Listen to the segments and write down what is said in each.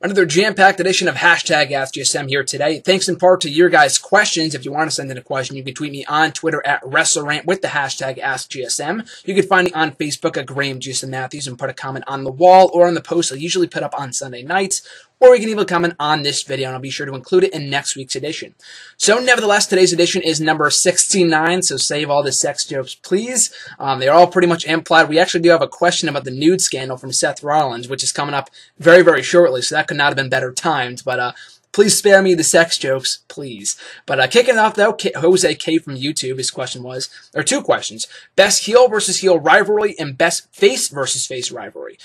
Another jam-packed edition of Hashtag AskGSM here today. Thanks in part to your guys' questions. If you want to send in a question, you can tweet me on Twitter at WrestleRant with the hashtag AskGSM. You can find me on Facebook at Graham Jason Matthews and put a comment on the wall or on the post I usually put up on Sunday nights. Or you can even comment on this video, and I'll be sure to include it in next week's edition. So, nevertheless, today's edition is number 69, so save all the sex jokes, please. They're all pretty much implied. We actually do have a question about the nude scandal from Seth Rollins, which is coming up very, very shortly, so that could not have been better timed, but please spare me the sex jokes, please. But kicking off, though, Jose K from YouTube, his question was, there are two questions. Best heel versus heel rivalry and best face versus face rivalry.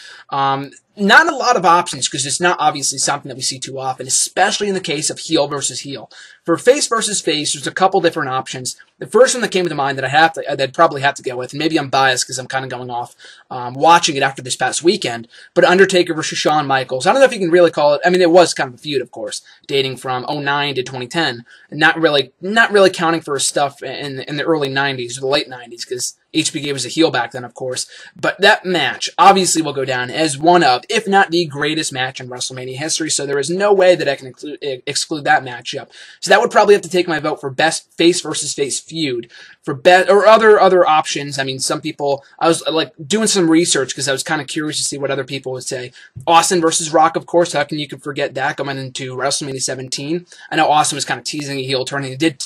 Not a lot of options because it's not obviously something that we see too often, especially in the case of heel versus heel. For face versus face, there's a couple different options. The first one that came to mind that I'd probably have to go with, and maybe I'm biased because I'm kind of going off watching it after this past weekend, but Undertaker versus Shawn Michaels. I don't know if you can really call it. I mean, it was kind of a feud, of course, dating from 2009 to 2010, and not really counting for his stuff in the early 90s or the late 90s because HBK was a heel back then, of course. But that match obviously will go down as one of, if not the greatest match in WrestleMania history, so there is no way that I can exclude that matchup. So that would probably have to take my vote for best face versus face feud. For or other options, I mean, some people, I was like doing some research because I was kind of curious to see what other people would say. Austin versus Rock, of course, how can you forget that going into WrestleMania 17? I know Austin was kind of teasing a heel turn, and he did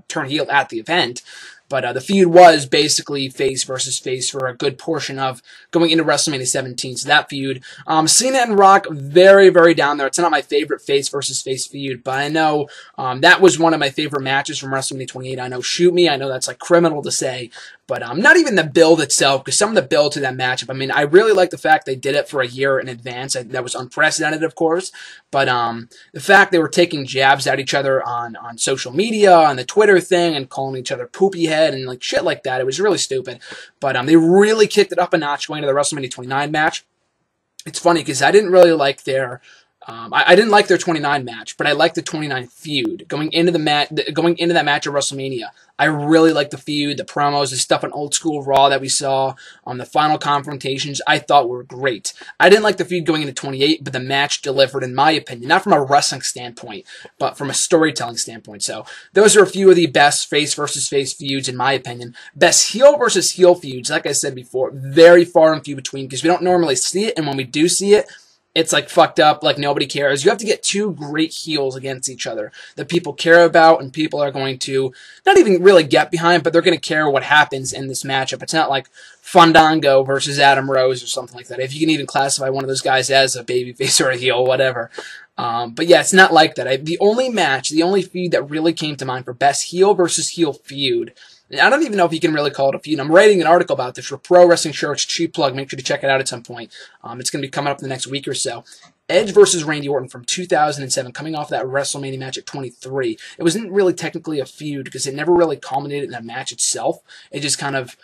turn heel at the event. But the feud was basically face versus face for a good portion of going into WrestleMania 17. So that feud, Cena and Rock, very, very down there. It's not my favorite face versus face feud, but I know that was one of my favorite matches from WrestleMania 28. I know, shoot me, I know that's like criminal to say, but not even the build itself, because some of the build to that matchup, I mean, I really like the fact they did it for a year in advance. That was unprecedented, of course, but the fact they were taking jabs at each other on social media, on the Twitter thing, and calling each other poopy head and like shit like that, it was really stupid. But they really kicked it up a notch going to the WrestleMania 29 match. It's funny because I didn't really like their I didn't like their 29 match, but I liked the 29 feud. Going into that match at WrestleMania, I really liked the feud, the promos, the stuff on Old School Raw that we saw, the final confrontations, I thought were great. I didn't like the feud going into 28, but the match delivered, in my opinion, not from a wrestling standpoint, but from a storytelling standpoint. So those are a few of the best face versus face feuds, in my opinion. Best heel versus heel feuds, like I said before, very far and few between, because we don't normally see it, and when we do see it, it's like fucked up, like nobody cares. You have to get two great heels against each other that people care about and people are going to not even really get behind, but they're going to care what happens in this matchup. It's not like Fandango versus Adam Rose or something like that. If you can even classify one of those guys as a babyface or a heel, whatever. But yeah, it's not like that. The only feud that really came to mind for best heel versus heel feud, I don't even know if you can really call it a feud. I'm writing an article about this for Pro Wrestling Shirts, cheap plug. Make sure to check it out at some point. It's going to be coming up in the next week or so. Edge versus Randy Orton from 2007, coming off that WrestleMania match at 23. It wasn't really technically a feud because it never really culminated in a match itself. It just kind of,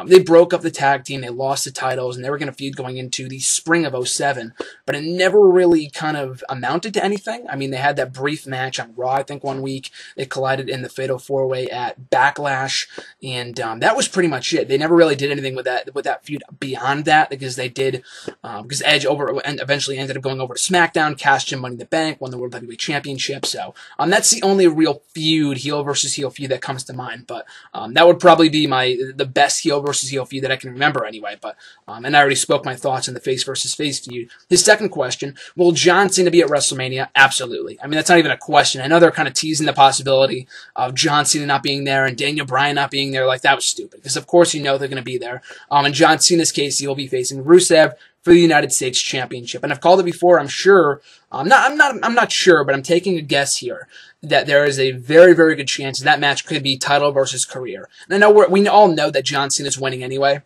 they broke up the tag team, they lost the titles, and they were going to feud going into the spring of 07, but it never really kind of amounted to anything. I mean, they had that brief match on Raw, I think, one week. They collided in the Fatal 4-Way at Backlash, and that was pretty much it. They never really did anything with that feud beyond that, because they did, because Edge eventually ended up going over to SmackDown, cashed in Money in the Bank, won the World Heavyweight Championship, so that's the only real feud, heel versus heel feud, that comes to mind, but that would probably be the best heel versus heel feud that I can remember anyway, but and I already spoke my thoughts on the face versus face feud. His second question, will John Cena be at WrestleMania? Absolutely. I mean, that's not even a question. I know they're kind of teasing the possibility of John Cena not being there and Daniel Bryan not being there. Like, that was stupid, because of course you know they're going to be there. In John Cena's case, he will be facing Rusev for the United States Championship. And I've called it before, I'm sure. I'm not sure, but I'm taking a guess here that there is a very, very good chance that match could be title versus career. And I know we all know that John Cena's winning anyway.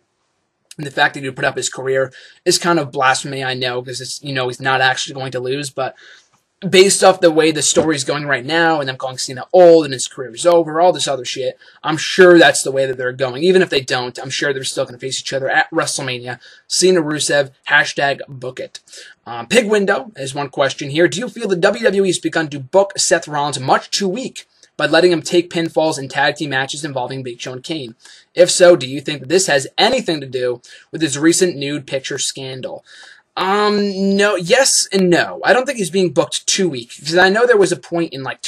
And the fact that he would put up his career is kind of blasphemy, I know, because it's, he's not actually going to lose, but based off the way the story's going right now, and them calling Cena old and his career is over, all this other shit, I'm sure that's the way that they're going. Even if they don't, I'm sure they're still going to face each other at WrestleMania. Cena Rusev, hashtag book it. Pig Window is one question here. Do you feel the WWE has begun to book Seth Rollins much too weak by letting him take pinfalls in tag team matches involving Big Show and Kane? If so, do you think that this has anything to do with his recent nude picture scandal? No, yes and no. I don't think he's being booked too weak, because I know there was a point in like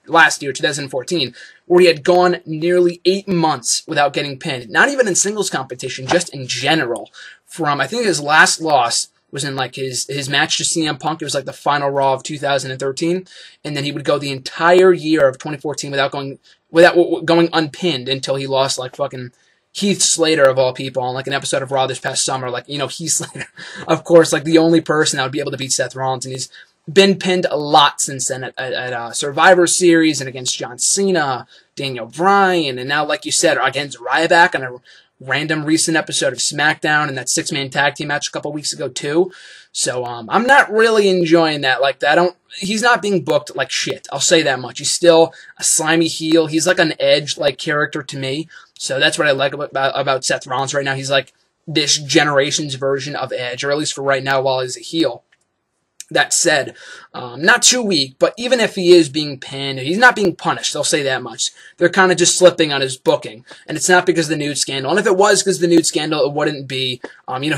last year, 2014, where he had gone nearly 8 months without getting pinned. Not even in singles competition, just in general. I think his last loss was in like his match to CM Punk. It was like the final Raw of 2013, and then he would go the entire year of 2014 without going unpinned until he lost like fucking Heath Slater of all people on like an episode of Raw this past summer. Like, Heath Slater, of course, like the only person that would be able to beat Seth Rollins, and he's been pinned a lot since then at Survivor Series and against John Cena, Daniel Bryan, and now, like you said, against Ryback on a random recent episode of SmackDown and that 6-man tag team match a couple weeks ago too. So I'm not really enjoying that like that. He's not being booked like shit. I'll say that much. He's still a slimy heel. He's like an Edge like character to me. So that's what I like about Seth Rollins right now. He's like this generation's version of Edge, or at least for right now while he's a heel. That said, not too weak, but even if he is being pinned, he's not being punished, I'll say that much. They're kind of just slipping on his booking, and it's not because of the nude scandal. And if it was because of the nude scandal, it wouldn't be,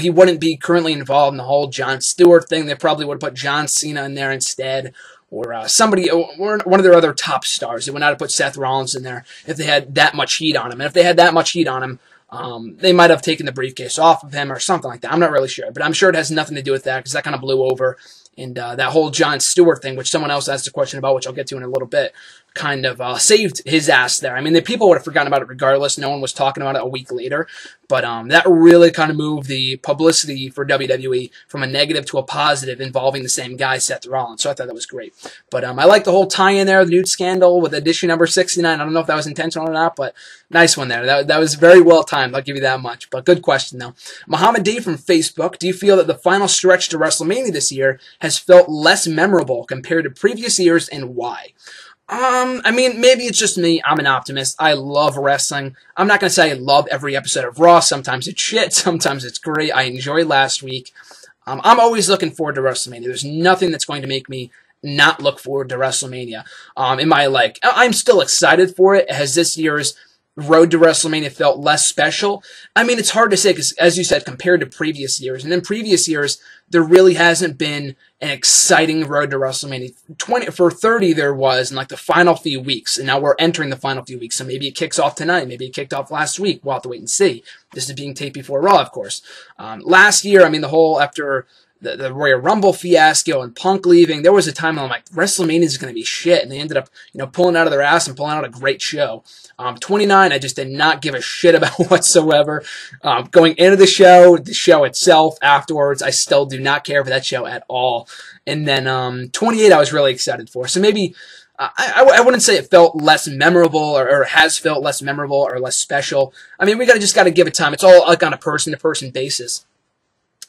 he wouldn't be currently involved in the whole Jon Stewart thing. They probably would have put John Cena in there instead, or somebody, or one of their other top stars. They would not have put Seth Rollins in there if they had that much heat on him. And if they had that much heat on him, they might have taken the briefcase off of him or something like that. I'm not really sure, but I'm sure it has nothing to do with that, because that kind of blew over. And that whole Jon Stewart thing, which someone else asked a question about, which I'll get to in a little bit, kind of saved his ass there. I mean, the people would have forgotten about it regardless. No one was talking about it a week later. But that really kind of moved the publicity for WWE from a negative to a positive involving the same guy, Seth Rollins. So I thought that was great. But I like the whole tie-in there, the nude scandal with edition number 69. I don't know if that was intentional or not, but nice one there. That was very well timed. I'll give you that much. But good question, though. Muhammad D from Facebook, do you feel that the final stretch to WrestleMania this year has felt less memorable compared to previous years, and why? I mean, maybe it's just me. I'm an optimist. I love wrestling. I'm not going to say I love every episode of Raw. Sometimes it's shit. Sometimes it's great. I enjoyed last week. I'm always looking forward to WrestleMania. There's nothing that's going to make me not look forward to WrestleMania. I'm still excited for it. Has this year's road to WrestleMania felt less special? I mean, it's hard to say because, as you said, compared to previous years. And in previous years, there really hasn't been an exciting road to WrestleMania. For 30 there was in like the final few weeks, and now we're entering the final few weeks. So maybe it kicks off tonight. Maybe it kicked off last week. We'll have to wait and see. This is being taped before Raw, of course. Last year, I mean, the whole after the Royal Rumble fiasco and Punk leaving, there was a time when I'm like, WrestleMania is going to be shit, and they ended up, pulling out of their ass and pulling out a great show. 29, I just did not give a shit about whatsoever. Going into the show itself, afterwards, I still do not care for that show at all. And then 28, I was really excited for. So maybe I wouldn't say it felt less memorable or has felt less memorable or less special. I mean, we just got to give it time. It's all like on a person-to-person basis.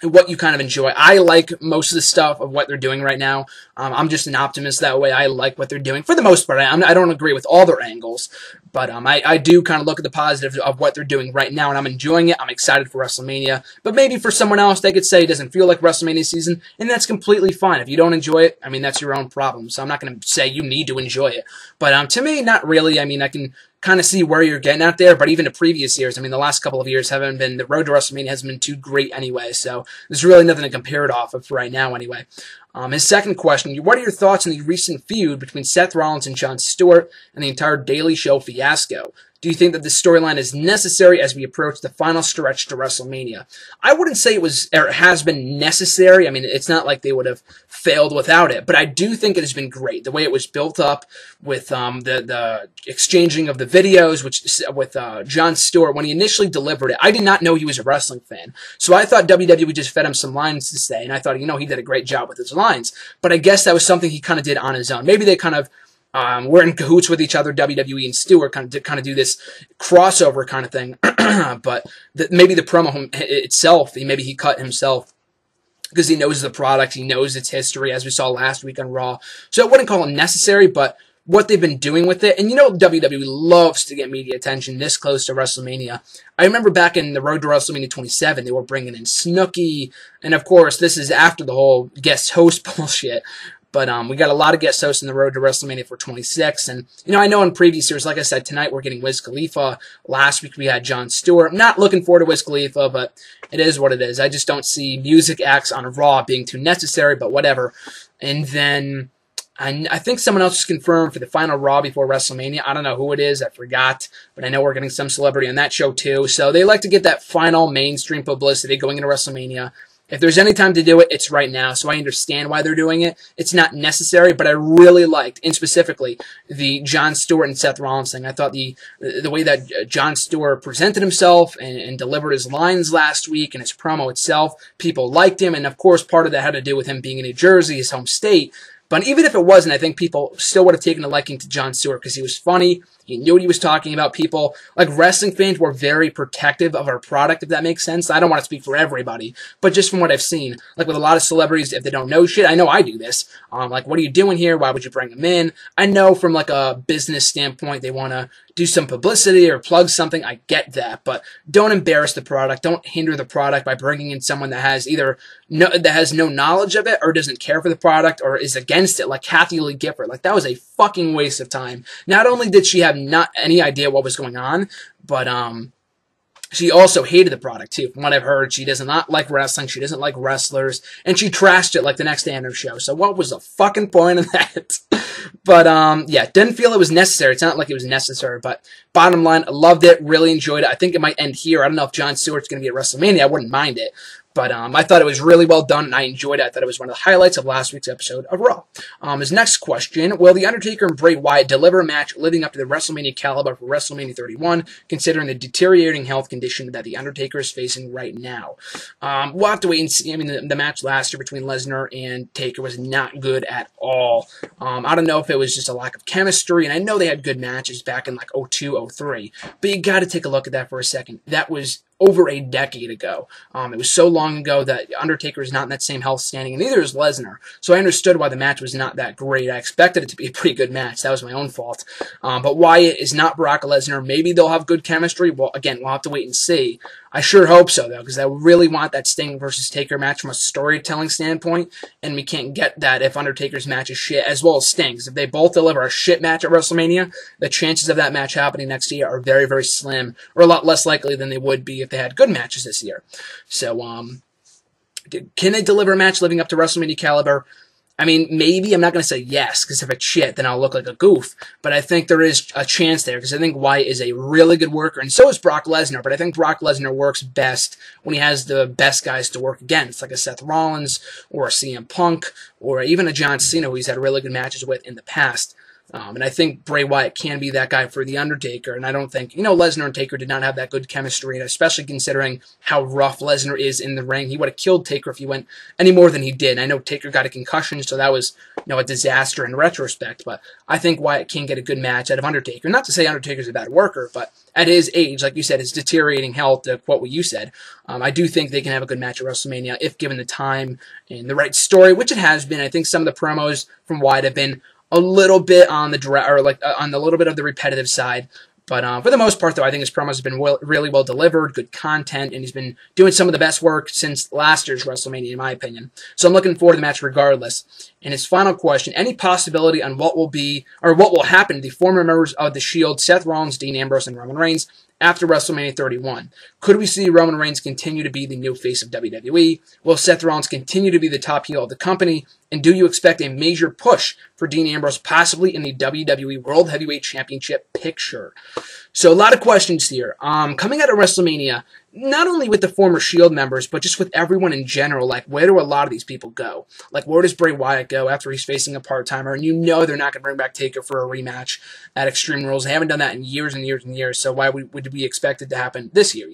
What you kind of enjoy. I like most of the stuff of what they're doing right now. I'm just an optimist that way. I like what they're doing. For the most part, I don't agree with all their angles, but I do kind of look at the positives of what they're doing right now, and I'm enjoying it. I'm excited for WrestleMania. But maybe for someone else, they could say it doesn't feel like WrestleMania season, and that's completely fine. If you don't enjoy it, I mean, that's your own problem. So I'm not going to say you need to enjoy it. But to me, not really. I mean, I can kind of see where you're getting at there, but even the previous years, I mean, the last couple of years haven't been, the road to WrestleMania hasn't been too great anyway, so there's really nothing to compare it off of right now anyway. His second question, what are your thoughts on the recent feud between Seth Rollins and Jon Stewart and the entire Daily Show fiasco? Do you think that this storyline is necessary as we approach the final stretch to WrestleMania? I wouldn't say it was or has been necessary. I mean, it's not like they would have failed without it, but I do think it has been great. The way it was built up with the exchanging of the videos, with Jon Stewart, when he initially delivered it, I did not know he was a wrestling fan. So I thought WWE just fed him some lines to say, and I thought, he did a great job with his lines. But I guess that was something he kind of did on his own. Maybe they kind of we're in cahoots with each other, WWE and Stewart, kind of do this crossover kind of thing. But maybe the promo itself, maybe he cut himself because he knows the product, he knows its history, as we saw last week on Raw. So I wouldn't call it necessary, but what they've been doing with it, and WWE loves to get media attention this close to WrestleMania. I remember back in the road to WrestleMania 27, they were bringing in Snooki, and of course, this is after the whole guest host bullshit. But we got a lot of guest hosts in the road to WrestleMania for 26. And, I know in previous years, like I said, tonight we're getting Wiz Khalifa. Last week we had Jon Stewart. I'm not looking forward to Wiz Khalifa, but it is what it is. I just don't see music acts on Raw being too necessary, but whatever. And then I think someone else is confirmed for the final Raw before WrestleMania. I don't know who it is. I forgot. But I know we're getting some celebrity on that show too. So they like to get that final mainstream publicity going into WrestleMania. If there's any time to do it, it's right now. So I understand why they're doing it. It's not necessary, but I really liked, and specifically, the Jon Stewart and Seth Rollins thing. I thought the way that Jon Stewart presented himself and delivered his lines last week and his promo itself, people liked him. And of course, part of that had to do with him being in New Jersey, his home state. But even if it wasn't, I think people still would have taken a liking to Jon Stewart because he was funny. He knew what he was talking about. People, like wrestling fans, were very protective of our product, if that makes sense. I don't want to speak for everybody, but just from what I've seen, like with a lot of celebrities, if they don't know shit, I know I do this. Like, what are you doing here? Why would you bring them in? I know from like a business standpoint, they want to do some publicity or plug something. I get that, but don't embarrass the product. Don't hinder the product by bringing in someone that has no knowledge of it or doesn't care for the product or is against it, like Kathy Lee Gifford. Like, that was a fucking waste of time. Not only did she have not any idea what was going on, but she also hated the product too. From what I've heard, she does not like wrestling. She doesn't like wrestlers, and she trashed it like the next day on her show. So what was the fucking point of that? But yeah, didn't feel it was necessary. It's not like it was necessary, but bottom line, I loved it, really enjoyed it. I think it might end here. I don't know if Jon Stewart's going to be at WrestleMania. I wouldn't mind it. But I thought it was really well done, and I enjoyed it. I thought it was one of the highlights of last week's episode of Raw. His next question, will The Undertaker and Bray Wyatt deliver a match living up to the WrestleMania caliber for WrestleMania 31, considering the deteriorating health condition that The Undertaker is facing right now? We'll have to wait and see. I mean, the match last year between Lesnar and Taker was not good at all. I don't know if it was just a lack of chemistry, and I know they had good matches back in like 02, 03, but you got to take a look at that for a second. That was over a decade ago. It was so long ago that Undertaker is not in that same health standing, and neither is Lesnar. So I understood why the match was not that great. I expected it to be a pretty good match. That was my own fault. But Wyatt is not Brock Lesnar. Maybe they'll have good chemistry. Well, again, we'll have to wait and see. I sure hope so, though, because I really want that Sting versus Taker match from a storytelling standpoint, and we can't get that if Undertaker's match is shit, as well as Sting's. If they both deliver a shit match at WrestleMania, the chances of that match happening next year are very, very slim, or a lot less likely than they would be if they had good matches this year. So, can they deliver a match living up to WrestleMania caliber? I mean, maybe. I'm not going to say yes, because if it's shit, then I'll look like a goof. But I think there is a chance there, because I think Wyatt is a really good worker, and so is Brock Lesnar. But I think Brock Lesnar works best when he has the best guys to work against, like a Seth Rollins, or a CM Punk, or even a John Cena, who he's had really good matches with in the past. And I think Bray Wyatt can be that guy for The Undertaker. And I don't think, Lesnar and Taker did not have that good chemistry, and especially considering how rough Lesnar is in the ring. He would have killed Taker if he went any more than he did. I know Taker got a concussion, so that was, a disaster in retrospect. But I think Wyatt can get a good match out of Undertaker. Not to say Undertaker's a bad worker, but at his age, like you said, his deteriorating health, to quote what you said, I do think they can have a good match at WrestleMania if given the time and the right story, which it has been. I think some of the promos from Wyatt have been a little bit on the on a little bit of the repetitive side, but for the most part, though, I think his promos have been really well delivered, good content, and he's been doing some of the best work since last year's WrestleMania, in my opinion. So I'm looking forward to the match regardless. And his final question: any possibility on what will happen to the former members of the Shield, Seth Rollins, Dean Ambrose, and Roman Reigns, after WrestleMania 31? Could we see Roman Reigns continue to be the new face of WWE? Will Seth Rollins continue to be the top heel of the company? And do you expect a major push for Dean Ambrose possibly in the WWE World Heavyweight Championship picture? So a lot of questions here. Coming out of WrestleMania, not only with the former Shield members, but just with everyone in general, like, where do a lot of these people go? Like, where does Bray Wyatt go after he's facing a part-timer? And they're not going to bring back Taker for a rematch at Extreme Rules. They haven't done that in years and years and years, so why would we expect it to happen this year,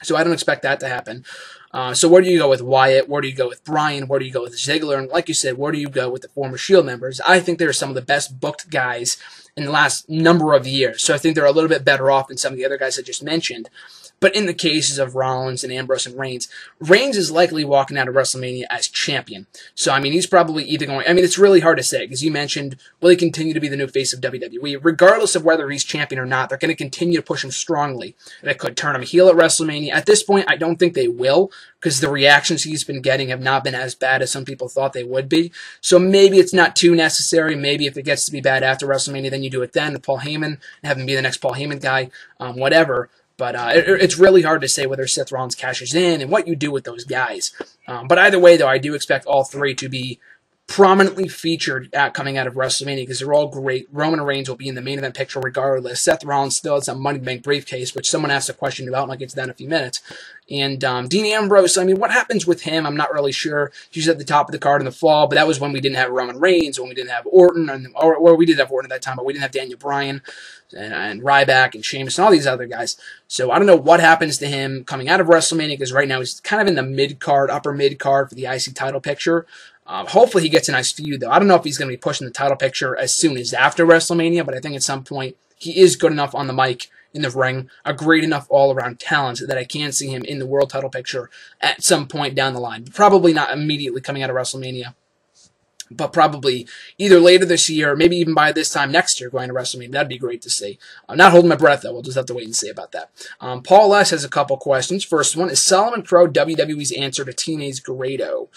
So I don't expect that to happen. So where do you go with Wyatt? Where do you go with Bryan? Where do you go with Ziggler? And like you said, where do you go with the former Shield members? I think they're some of the best booked guys in the last number of years. So I think they're a little bit better off than some of the other guys I just mentioned. But in the cases of Rollins and Ambrose and Reigns, Reigns is likely walking out of WrestleMania as champion. So, I mean, he's probably either going... I mean, it's really hard to say, because you mentioned, will he continue to be the new face of WWE? Regardless of whether he's champion or not, they're going to continue to push him strongly. They could turn him heel at WrestleMania. At this point, I don't think they will, because the reactions he's been getting have not been as bad as some people thought they would be. So maybe it's not too necessary. Maybe if it gets to be bad after WrestleMania, then you do it then with Paul Heyman, and have him be the next Paul Heyman guy, whatever. But it's really hard to say whether Seth Rollins cashes in and what you do with those guys. But either way, though, I do expect all three to be prominently featured coming out of WrestleMania, because they're all great. Roman Reigns will be in the main event picture regardless. Seth Rollins still has a Money in the Bank briefcase, which someone asked a question about, and I'll get to that in a few minutes. And Dean Ambrose, I mean, what happens with him, I'm not really sure. He's at the top of the card in the fall, but that was when we didn't have Roman Reigns, when we didn't have Orton, or we did have Orton at that time, but we didn't have Daniel Bryan and Ryback and Sheamus and all these other guys. So I don't know what happens to him coming out of WrestleMania, because right now he's kind of in the mid-card, upper mid-card for the IC title picture. Hopefully he gets a nice feud, though. I don't know if he's going to be pushing the title picture as soon as after WrestleMania, but I think at some point he is good enough on the mic, in the ring, a great enough all-around talent that I can see him in the world title picture at some point down the line. Probably not immediately coming out of WrestleMania, but probably either later this year, maybe even by this time next year going to WrestleMania. That'd be great to see. I'm not holding my breath, though. We'll just have to wait and see about that. Paul S. has a couple questions. First one, is Solomon Crowe WWE's answer to Teenage Grado?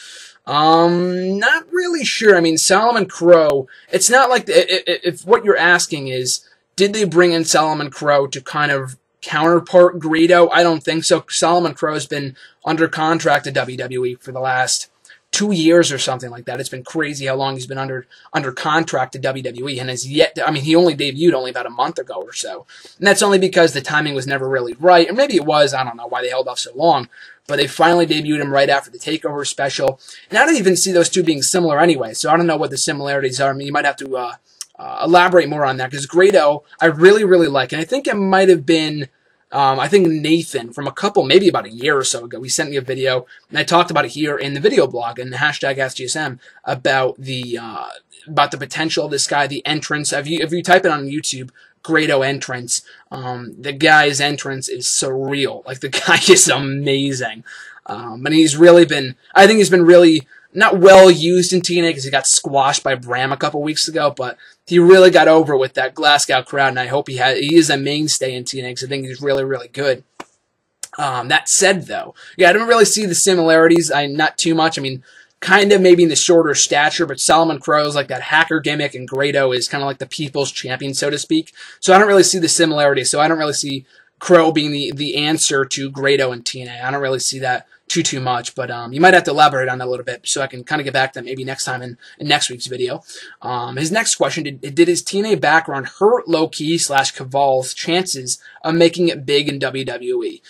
Not really sure. I mean, Solomon Crowe, it's not like, if what you're asking is, did they bring in Solomon Crowe to kind of counterpart Grado? I don't think so. Solomon Crowe's been under contract to WWE for the last 2 years or something like that. It's been crazy how long he's been under contract to WWE, and has yet to, I mean, he only debuted only about a month ago or so. And that's only because the timing was never really right. Or maybe it was, I don't know why they held off so long. But they finally debuted him right after the TakeOver special. And I don't even see those two being similar anyway, so I don't know what the similarities are. I mean, you might have to elaborate more on that, because Grado, I really, really like. And I think it might have been, I think Nathan from maybe about a year or so ago, he sent me a video, and I talked about it here in the video blog, in the hashtag AskGSM, about the potential of this guy, the entrance. If you type it on YouTube, Grado entrance, the guy's entrance is surreal. Like, the guy is amazing. And he's really been, I think he's been really not well used in TNA, because he got squashed by Bram a couple weeks ago, but he really got over with that Glasgow crowd, and I hope he is a mainstay in TNA, because I think he's really, really good. That said, though, yeah, I don't really see the similarities. Not too much. I mean, kind of maybe in the shorter stature, but Solomon Crowe's like that hacker gimmick, and Grado is kind of like the people's champion, so to speak. So I don't really see the similarities. So I don't really see Crowe being the answer to Grado in TNA. I don't really see that too much, but you might have to elaborate on that a little bit, so I can kind of get back to that maybe next time in next week's video. His next question, did his TNA background hurt Low-Key / Caval's chances of making it big in WWE?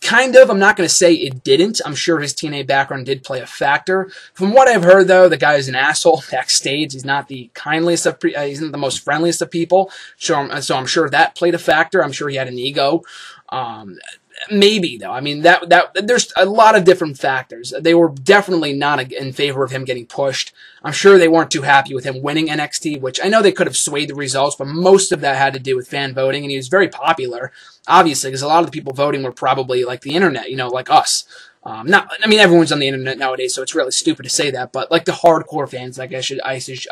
Kind of. I'm not going to say it didn't. I'm sure his TNA background did play a factor. From what I've heard, though, the guy is an asshole backstage. He's not the kindliest of, he's not the most friendliest of people. So I'm sure that played a factor. I'm sure he had an ego. Maybe, though. I mean, there's a lot of different factors. They were definitely not in favor of him getting pushed. I'm sure they weren't too happy with him winning NXT, which I know they could have swayed the results, but most of that had to do with fan voting, and he was very popular, obviously, because a lot of the people voting were probably like the internet, like us. I mean, everyone's on the internet nowadays, so it's really stupid to say that, but like the hardcore fans, like I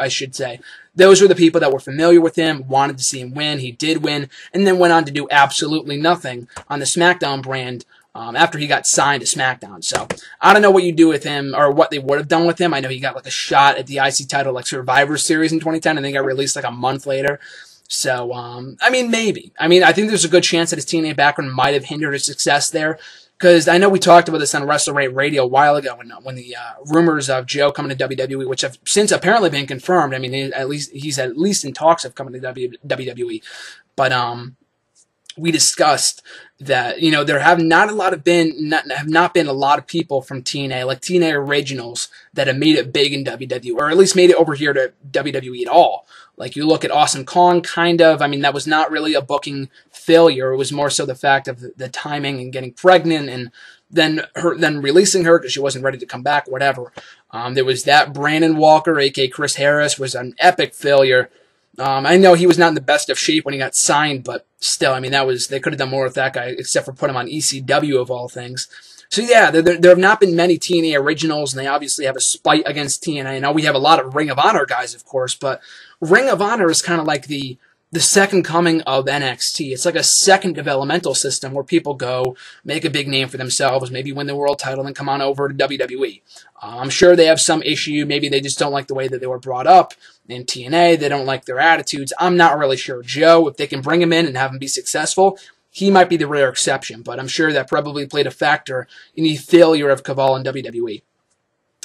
should say, those were the people that were familiar with him, wanted to see him win. He did win, and then went on to do absolutely nothing on the SmackDown brand after he got signed to SmackDown. So I don't know what you do with him, or what they would have done with him. I know he got like a shot at the IC title, like Survivor Series in 2010, and then got released like a month later. So, I mean, maybe. I mean, I think there's a good chance that his TNA background might have hindered his success there. Because I know we talked about this on WrestleRate Radio a while ago when the rumors of Joe coming to WWE, which have since apparently been confirmed. I mean, he's at least in talks of coming to WWE. But we discussed that there have not been a lot of people from TNA, like TNA originals, that have made it big in WWE, or at least made it over here to WWE at all. Like, you look at Awesome Kong, kind of. I mean, that was not really a booking failure. It was more so the fact of the timing and getting pregnant, and then releasing her because she wasn't ready to come back, whatever. There was that. Brandon Walker, a.k.a. Chris Harris, was an epic failure. I know he was not in the best of shape when he got signed, but still, I mean, they could have done more with that guy, except for put him on ECW of all things. So yeah, there have not been many TNA originals, and they obviously have a spite against TNA. I know we have a lot of Ring of Honor guys, of course, but Ring of Honor is kind of like the second coming of NXT. It's like a second developmental system where people go, make a big name for themselves, maybe win the world title, and come on over to WWE. I'm sure they have some issue. Maybe they just don't like the way that they were brought up in TNA. They don't like their attitudes. I'm not really sure. Joe, if they can bring him in and have him be successful, he might be the rare exception, but I'm sure that probably played a factor in the failure of Caval in WWE.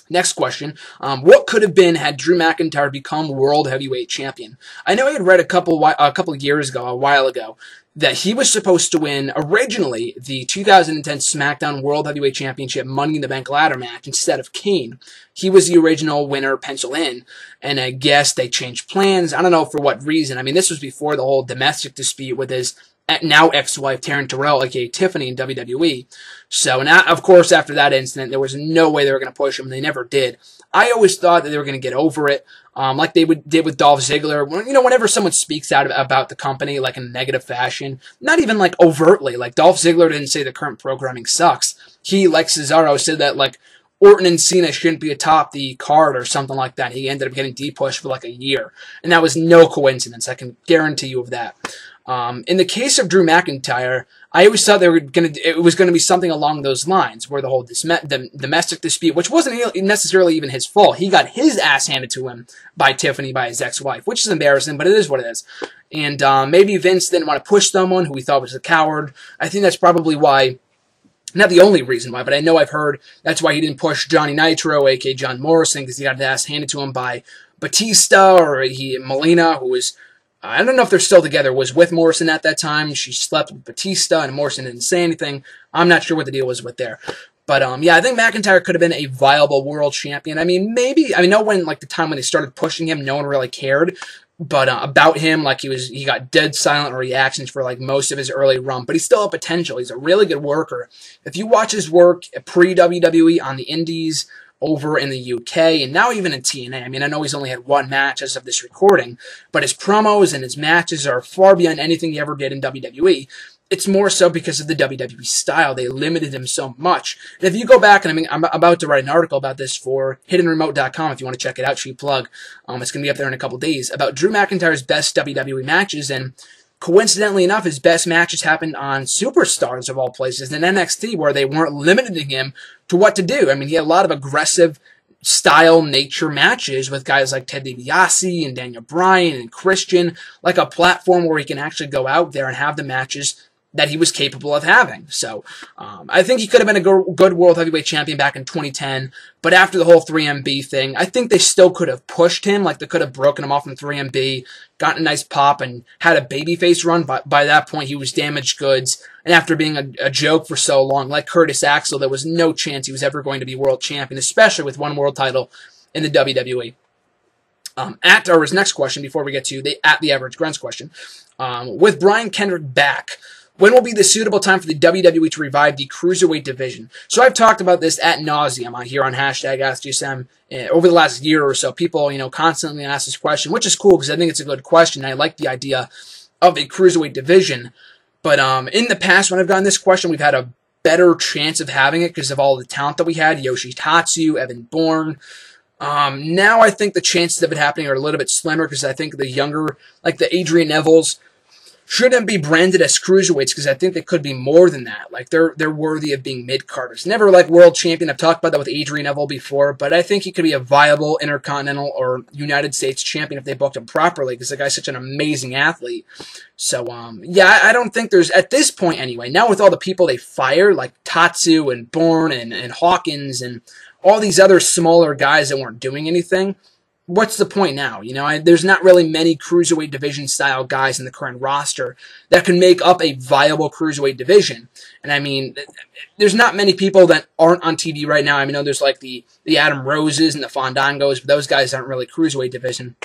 Next question, what could have been had Drew McIntyre become World Heavyweight Champion? I know I had read a couple of years ago, a while ago, that he was supposed to win originally the 2010 SmackDown World Heavyweight Championship Money in the Bank ladder match instead of Kane. He was the original winner penciled in, and I guess they changed plans. I don't know for what reason. I mean, this was before the whole domestic dispute with his now ex-wife Taryn Terrell, aka Tiffany, in WWE. So, now, of course, after that incident, there was no way they were going to push him, and they never did. I always thought that they were going to get over it, like they did with Dolph Ziggler. You know, whenever someone speaks out about the company, like in a negative fashion, not even like overtly, like Dolph Ziggler didn't say the current programming sucks. He, like Cesaro, said that like Orton and Cena shouldn't be atop the card or something like that. He ended up getting depushed for like a year, and that was no coincidence. I can guarantee you of that. In the case of Drew McIntyre, I always thought it was going to be something along those lines, where the whole domestic dispute, which wasn't necessarily even his fault, he got his ass handed to him by Tiffany, by his ex-wife, which is embarrassing, but it is what it is. And maybe Vince didn't want to push someone who he thought was a coward. I think that's probably why. Not the only reason why, but I know I've heard that's why he didn't push Johnny Nitro, a.k.a. John Morrison, because he got his ass handed to him by Batista, or Melina, who was, I don't know if they're still together, was with Morrison at that time. She slept with Batista, and Morrison didn't say anything. I'm not sure what the deal was with there. But, yeah, I think McIntyre could have been a viable world champion. I mean, maybe, I know when, like, the time when they started pushing him, no one really cared. But about him, like he got dead silent reactions for like most of his early run, but he's still a potential. He's a really good worker. If you watch his work pre-WWE on the Indies, over in the UK, and now even in TNA, I mean, I know he's only had one match as of this recording, but his promos and his matches are far beyond anything he ever did in WWE. It's more so because of the WWE style. They limited him so much. And if you go back, and I mean, I'm about to write an article about this for hiddenremote.com if you want to check it out, cheap plug. It's going to be up there in a couple days, about Drew McIntyre's best WWE matches, and coincidentally enough, his best matches happened on Superstars of all places in NXT, where they weren't limiting him to what to do. I mean, he had a lot of aggressive style nature matches with guys like Ted DiBiase and Daniel Bryan and Christian, like a platform where he can actually go out there and have the matches that he was capable of having. So I think he could have been a good World Heavyweight Champion back in 2010, but after the whole 3MB thing, I think they still could have pushed him, like they could have broken him off from 3MB, gotten a nice pop, and had a babyface run. But by that point, he was damaged goods, and after being a joke for so long, like Curtis Axel, there was no chance he was ever going to be world champion, especially with one world title in the WWE. His next question, before we get to the Average Grunts question, with Brian Kendrick back, when will be the suitable time for the WWE to revive the Cruiserweight division? So I've talked about this ad nauseum on here on hashtag AskGSM over the last year or so. People, constantly ask this question, which is cool because I think it's a good question. I like the idea of a Cruiserweight division. But in the past, when I've gotten this question, we've had a better chance of having it because of all the talent that we had. Yoshitatsu, Evan Bourne. Now I think the chances of it happening are a little bit slimmer because I think the younger, like the Adrian Nevilles, shouldn't be branded as cruiserweights because I think they could be more than that. Like they're worthy of being mid-carders. Never like world champion. I've talked about that with Adrian Neville before, but I think he could be a viable Intercontinental or United States champion if they booked him properly because the guy's such an amazing athlete. So, yeah, I don't think there's, at this point anyway, now with all the people they fire, like Tatsu and Bourne and Hawkins and all these other smaller guys that weren't doing anything, what's the point now? There's not really many Cruiserweight division style guys in the current roster that can make up a viable Cruiserweight division. And I mean, there's not many people that aren't on TV right now. I mean, there's like the Adam Roses and the Fandangos, but those guys aren't really Cruiserweight division.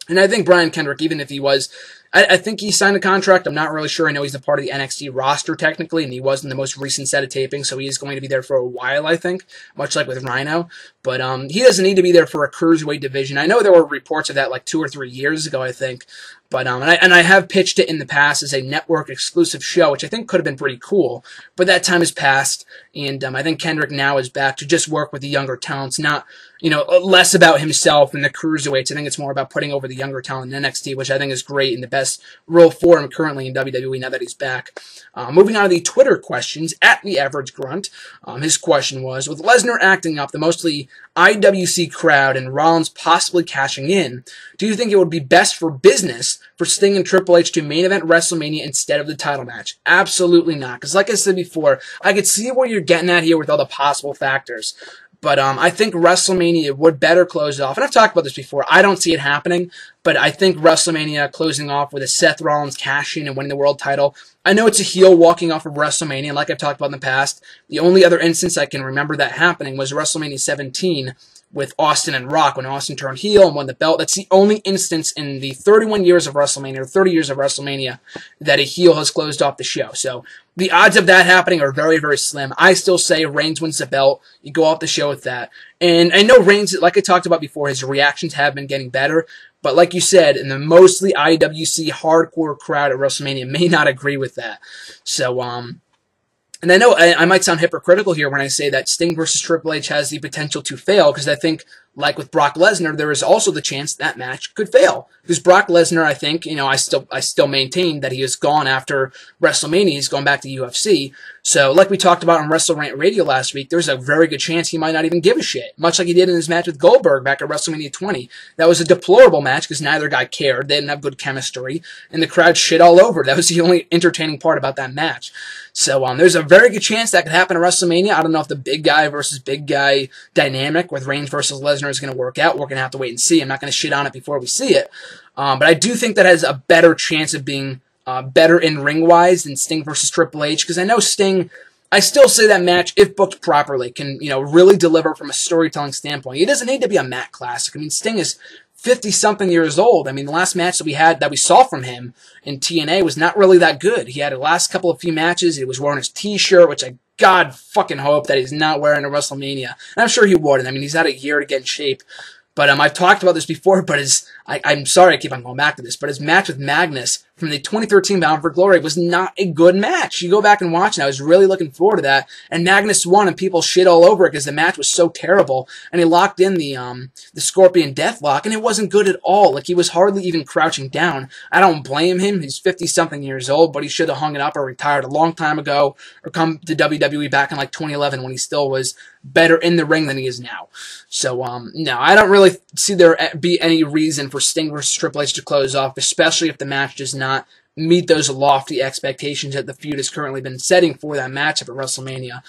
And I think Brian Kendrick, even if he was I think he signed a contract. I'm not really sure. I know he's a part of the NXT roster technically, and he was in the most recent set of taping, so he is going to be there for a while, I think, much like with Rhino. But he doesn't need to be there for a cruiserweight division. I know there were reports of that like 2 or 3 years ago, I think. But and I have pitched it in the past as a network exclusive show, which I think could have been pretty cool. But that time has passed, and I think Kendrick now is back to just work with the younger talents, not less about himself and the cruiserweights. I think it's more about putting over the younger talent in NXT, which I think is great and the best role for him currently in WWE now that he's back. Moving on to the Twitter questions, at the Average Grunt, his question was, with Lesnar acting up the mostly IWC crowd and Rollins possibly cashing in, do you think it would be best for business for Sting and Triple H to main event WrestleMania instead of the title match? Absolutely not, because like I said before, I could see where you're getting at here with all the possible factors. But I think WrestleMania would better close off. And I've talked about this before. I don't see it happening. But I think WrestleMania closing off with a Seth Rollins cashing and winning the world title. I know it's a heel walking off of WrestleMania, like I've talked about in the past. The only other instance I can remember that happening was WrestleMania 17 with Austin and Rock when Austin turned heel and won the belt. That's the only instance in the 31 years of WrestleMania, or 30 years of WrestleMania, that a heel has closed off the show. So the odds of that happening are very, very slim. I still say Reigns wins the belt. You go off the show with that. And I know Reigns, like I talked about before, his reactions have been getting better. But like you said, in the mostly IWC hardcore crowd at WrestleMania may not agree with that. So, and I know I might sound hypocritical here when I say that Sting versus Triple H has the potential to fail, because I think, like with Brock Lesnar, there is also the chance that match could fail. Because Brock Lesnar, I think, I still maintain that he is gone after WrestleMania. He's going back to UFC. So, like we talked about on WrestleRant Radio last week, there's a very good chance he might not even give a shit, much like he did in his match with Goldberg back at WrestleMania 20. That was a deplorable match because neither guy cared. They didn't have good chemistry, and the crowd shit all over. That was the only entertaining part about that match. So, there's a very good chance that could happen at WrestleMania. I don't know if the big guy versus big guy dynamic with Reigns versus Lesnar is going to work out. We're going to have to wait and see. I'm not going to shit on it before we see it. But I do think that has a better chance of being better in ring-wise than Sting versus Triple H, because I know Sting, I still say that match, if booked properly, can, really deliver from a storytelling standpoint. It doesn't need to be a mat classic. I mean, Sting is 50-something years old. I mean, the last match that we saw from him in TNA was not really that good. He had the last couple of few matches. He was wearing his t-shirt, which I God fucking hope that he's not wearing at WrestleMania. And I'm sure he wouldn't. I mean, he's had a year to get in shape. But I've talked about this before, but I'm sorry I keep on going back to this, but his match with Magnus from the 2013 Bound for Glory was not a good match. You go back and watch it, and I was really looking forward to that. And Magnus won, and people shit all over it because the match was so terrible. And he locked in the Scorpion Deathlock, and it wasn't good at all. Like, he was hardly even crouching down. I don't blame him. He's 50-something years old, but he should have hung it up or retired a long time ago, or come to WWE back in like 2011 when he still was better in the ring than he is now. So, no, I don't really see there be any reason for Sting versus Triple H to close off, especially if the match does not meet those lofty expectations that the feud has currently been setting for that matchup at WrestleMania.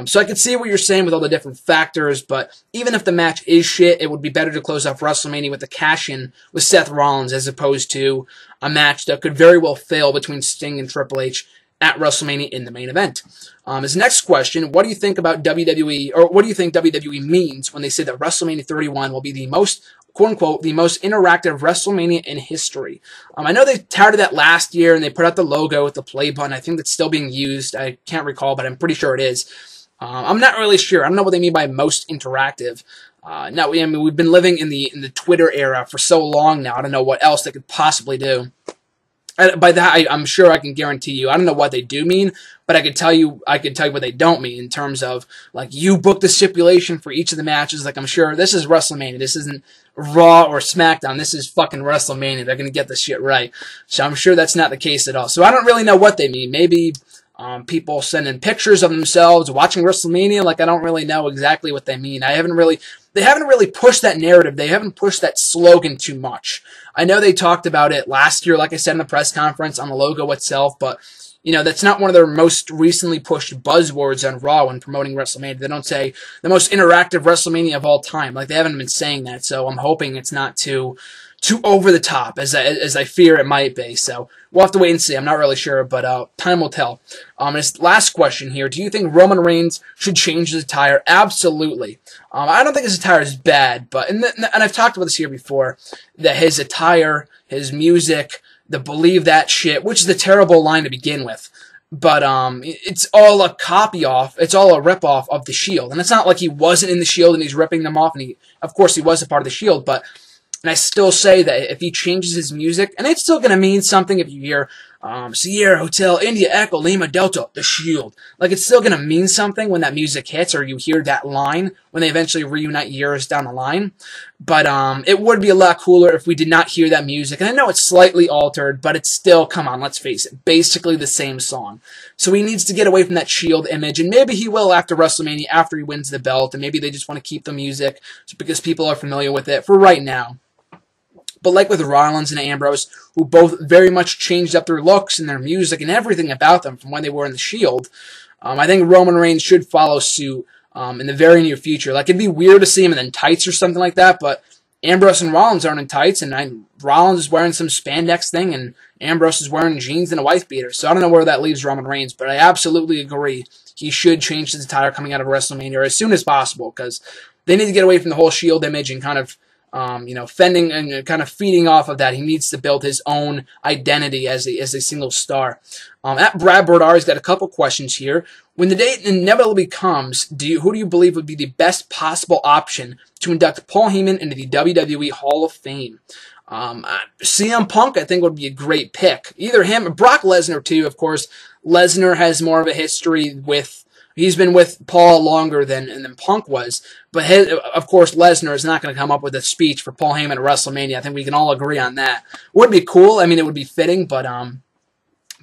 So I can see what you're saying with all the different factors, but even if the match is shit, it would be better to close off WrestleMania with a cash-in with Seth Rollins as opposed to a match that could very well fail between Sting and Triple H at WrestleMania in the main event. His next question, what do you think about WWE, or what do you think WWE means when they say that WrestleMania 31 will be the most, quote-unquote, the most interactive WrestleMania in history? I know they touted that last year, and they put out the logo with the play button. I think that's still being used. I can't recall, but I'm pretty sure it is. I'm not really sure. I don't know what they mean by most interactive. No, I mean, we've been living in the Twitter era for so long now. I don't know what else they could possibly do. By that, I'm sure I can guarantee you. I don't know what they do mean, but I could tell you what they don't mean in terms of, like, you book the stipulation for each of the matches. Like, I'm sure this is WrestleMania. This isn't Raw or SmackDown. This is fucking WrestleMania. They're going to get this shit right. So I'm sure that's not the case at all. So I don't really know what they mean. Maybe people sending pictures of themselves watching WrestleMania. Like, I don't really know exactly what they mean. They haven't really pushed that narrative. They haven't pushed that slogan too much. I know they talked about it last year, like I said in the press conference, on the logo itself, but, that's not one of their most recently pushed buzzwords on Raw when promoting WrestleMania. They don't say the most interactive WrestleMania of all time. Like, they haven't been saying that, so I'm hoping it's not too over the top, as I fear it might be. So we'll have to wait and see. I'm not really sure, but time will tell. His last question here: do you think Roman Reigns should change his attire? Absolutely. I don't think his attire is bad, but and I've talked about this here before, that his attire, his music, the believe that shit, which is a terrible line to begin with. But it's all a copy off. It's all a rip off of the Shield, and it's not like he wasn't in the Shield and he's ripping them off. And of course, he was a part of the Shield. But and I still say that if he changes his music, and it's still going to mean something if you hear Sierra Hotel India Echo Lima Delta the Shield. Like it's still going to mean something when that music hits or you hear that line when they eventually reunite years down the line. But it would be a lot cooler if we did not hear that music. And I know it's slightly altered, but it's still, come on, let's face it, basically the same song. So he needs to get away from that Shield image, and maybe he will after WrestleMania, after he wins the belt, and maybe they just want to keep the music because people are familiar with it for right now. But like with Rollins and Ambrose, who both very much changed up their looks and their music and everything about them from when they were in the Shield, I think Roman Reigns should follow suit in the very near future. Like, it'd be weird to see him in tights or something like that, but Ambrose and Rollins aren't in tights, and Rollins is wearing some spandex thing, and Ambrose is wearing jeans and a wife beater. So I don't know where that leaves Roman Reigns, but I absolutely agree he should change his attire coming out of WrestleMania as soon as possible, because they need to get away from the whole Shield image and kind of fending and kind of feeding off of that. He needs to build his own identity as a single star. At Brad Bordar's got a couple questions here. When the date inevitably comes, who do you believe would be the best possible option to induct Paul Heyman into the WWE Hall of Fame? CM Punk, I think, would be a great pick. Either him or Brock Lesnar, too, of course. Lesnar has more of a history with... He's been with Paul longer than Punk was. But, of course, Lesnar is not going to come up with a speech for Paul Heyman at WrestleMania. I think we can all agree on that. Would be cool. I mean, it would be fitting, but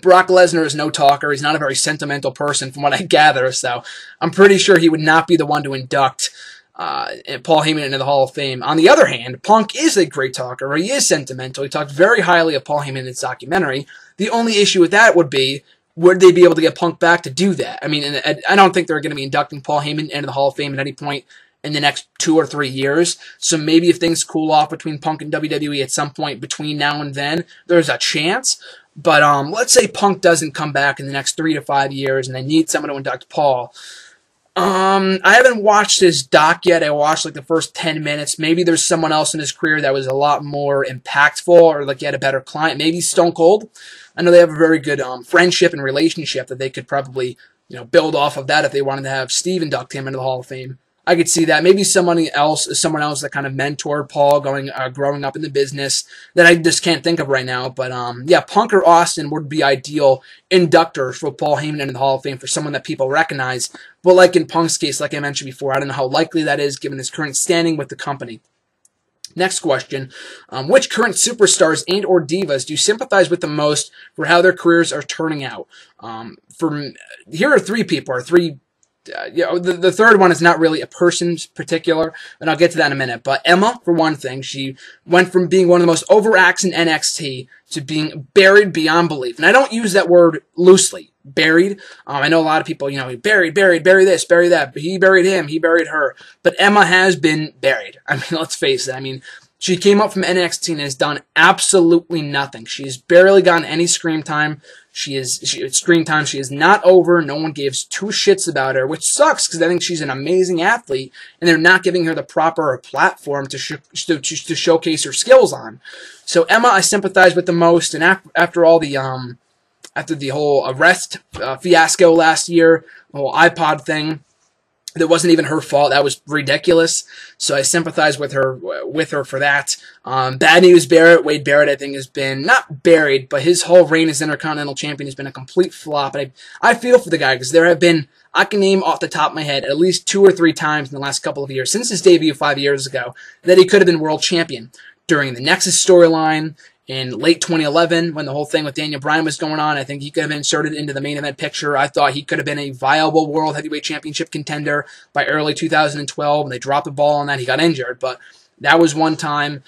Brock Lesnar is no talker. He's not a very sentimental person from what I gather, so I'm pretty sure he would not be the one to induct Paul Heyman into the Hall of Fame. On the other hand, Punk is a great talker. He is sentimental. He talked very highly of Paul Heyman in his documentary. The only issue with that would be, would they be able to get Punk back to do that? I mean, I don't think they're going to be inducting Paul Heyman into the Hall of Fame at any point in the next 2 or 3 years. So maybe if things cool off between Punk and WWE at some point between now and then, there's a chance. But let's say Punk doesn't come back in the next 3 to 5 years and they need someone to induct Paul. I haven't watched his doc yet. I watched like the first 10 minutes. Maybe there's someone else in his career that was a lot more impactful or like he had a better client. Maybe Stone Cold. I know they have a very good friendship and relationship that they could probably build off of that if they wanted to have Steve induct him into the Hall of Fame. I could see that. Maybe someone else that kind of mentored Paul growing up in the business that I just can't think of right now. But yeah, Punk or Austin would be ideal inductors for Paul Heyman into the Hall of Fame for someone that people recognize. But like in Punk's case, like I mentioned before, I don't know how likely that is given his current standing with the company. Next question, which current superstars and or divas do you sympathize with the most for how their careers are turning out? Here are 3 people, or 3. The third one is not really a person's particular, and I'll get to that in a minute. But Emma, for one thing, she went from being one of the most overacts in NXT to being buried beyond belief. And I don't use that word loosely. Buried. I know a lot of people, buried, bury this, bury that. He buried him, he buried her. But Emma has been buried. I mean, let's face it. I mean, she came up from NXT and has done absolutely nothing. She's barely gotten any screen time. She is not over. No one gives 2 shits about her, which sucks because I think she's an amazing athlete, and they're not giving her the proper platform to showcase her skills on. So Emma, I sympathize with the most, and after the whole arrest fiasco last year, the whole iPod thing, that wasn't even her fault. That was ridiculous. So I sympathize with her for that. Bad news Barrett. Wade Barrett, I think, has been not buried, but his whole reign as Intercontinental Champion has been a complete flop. And I feel for the guy because there have been, I can name off the top of my head, at least 2 or 3 times in the last couple of years, since his debut 5 years ago, that he could have been world champion. During the Nexus storyline, in late 2011, when the whole thing with Daniel Bryan was going on, I think he could have been inserted into the main event picture. I thought he could have been a viable World Heavyweight Championship contender by early 2012, and they dropped the ball on that. He got injured, but that was one time.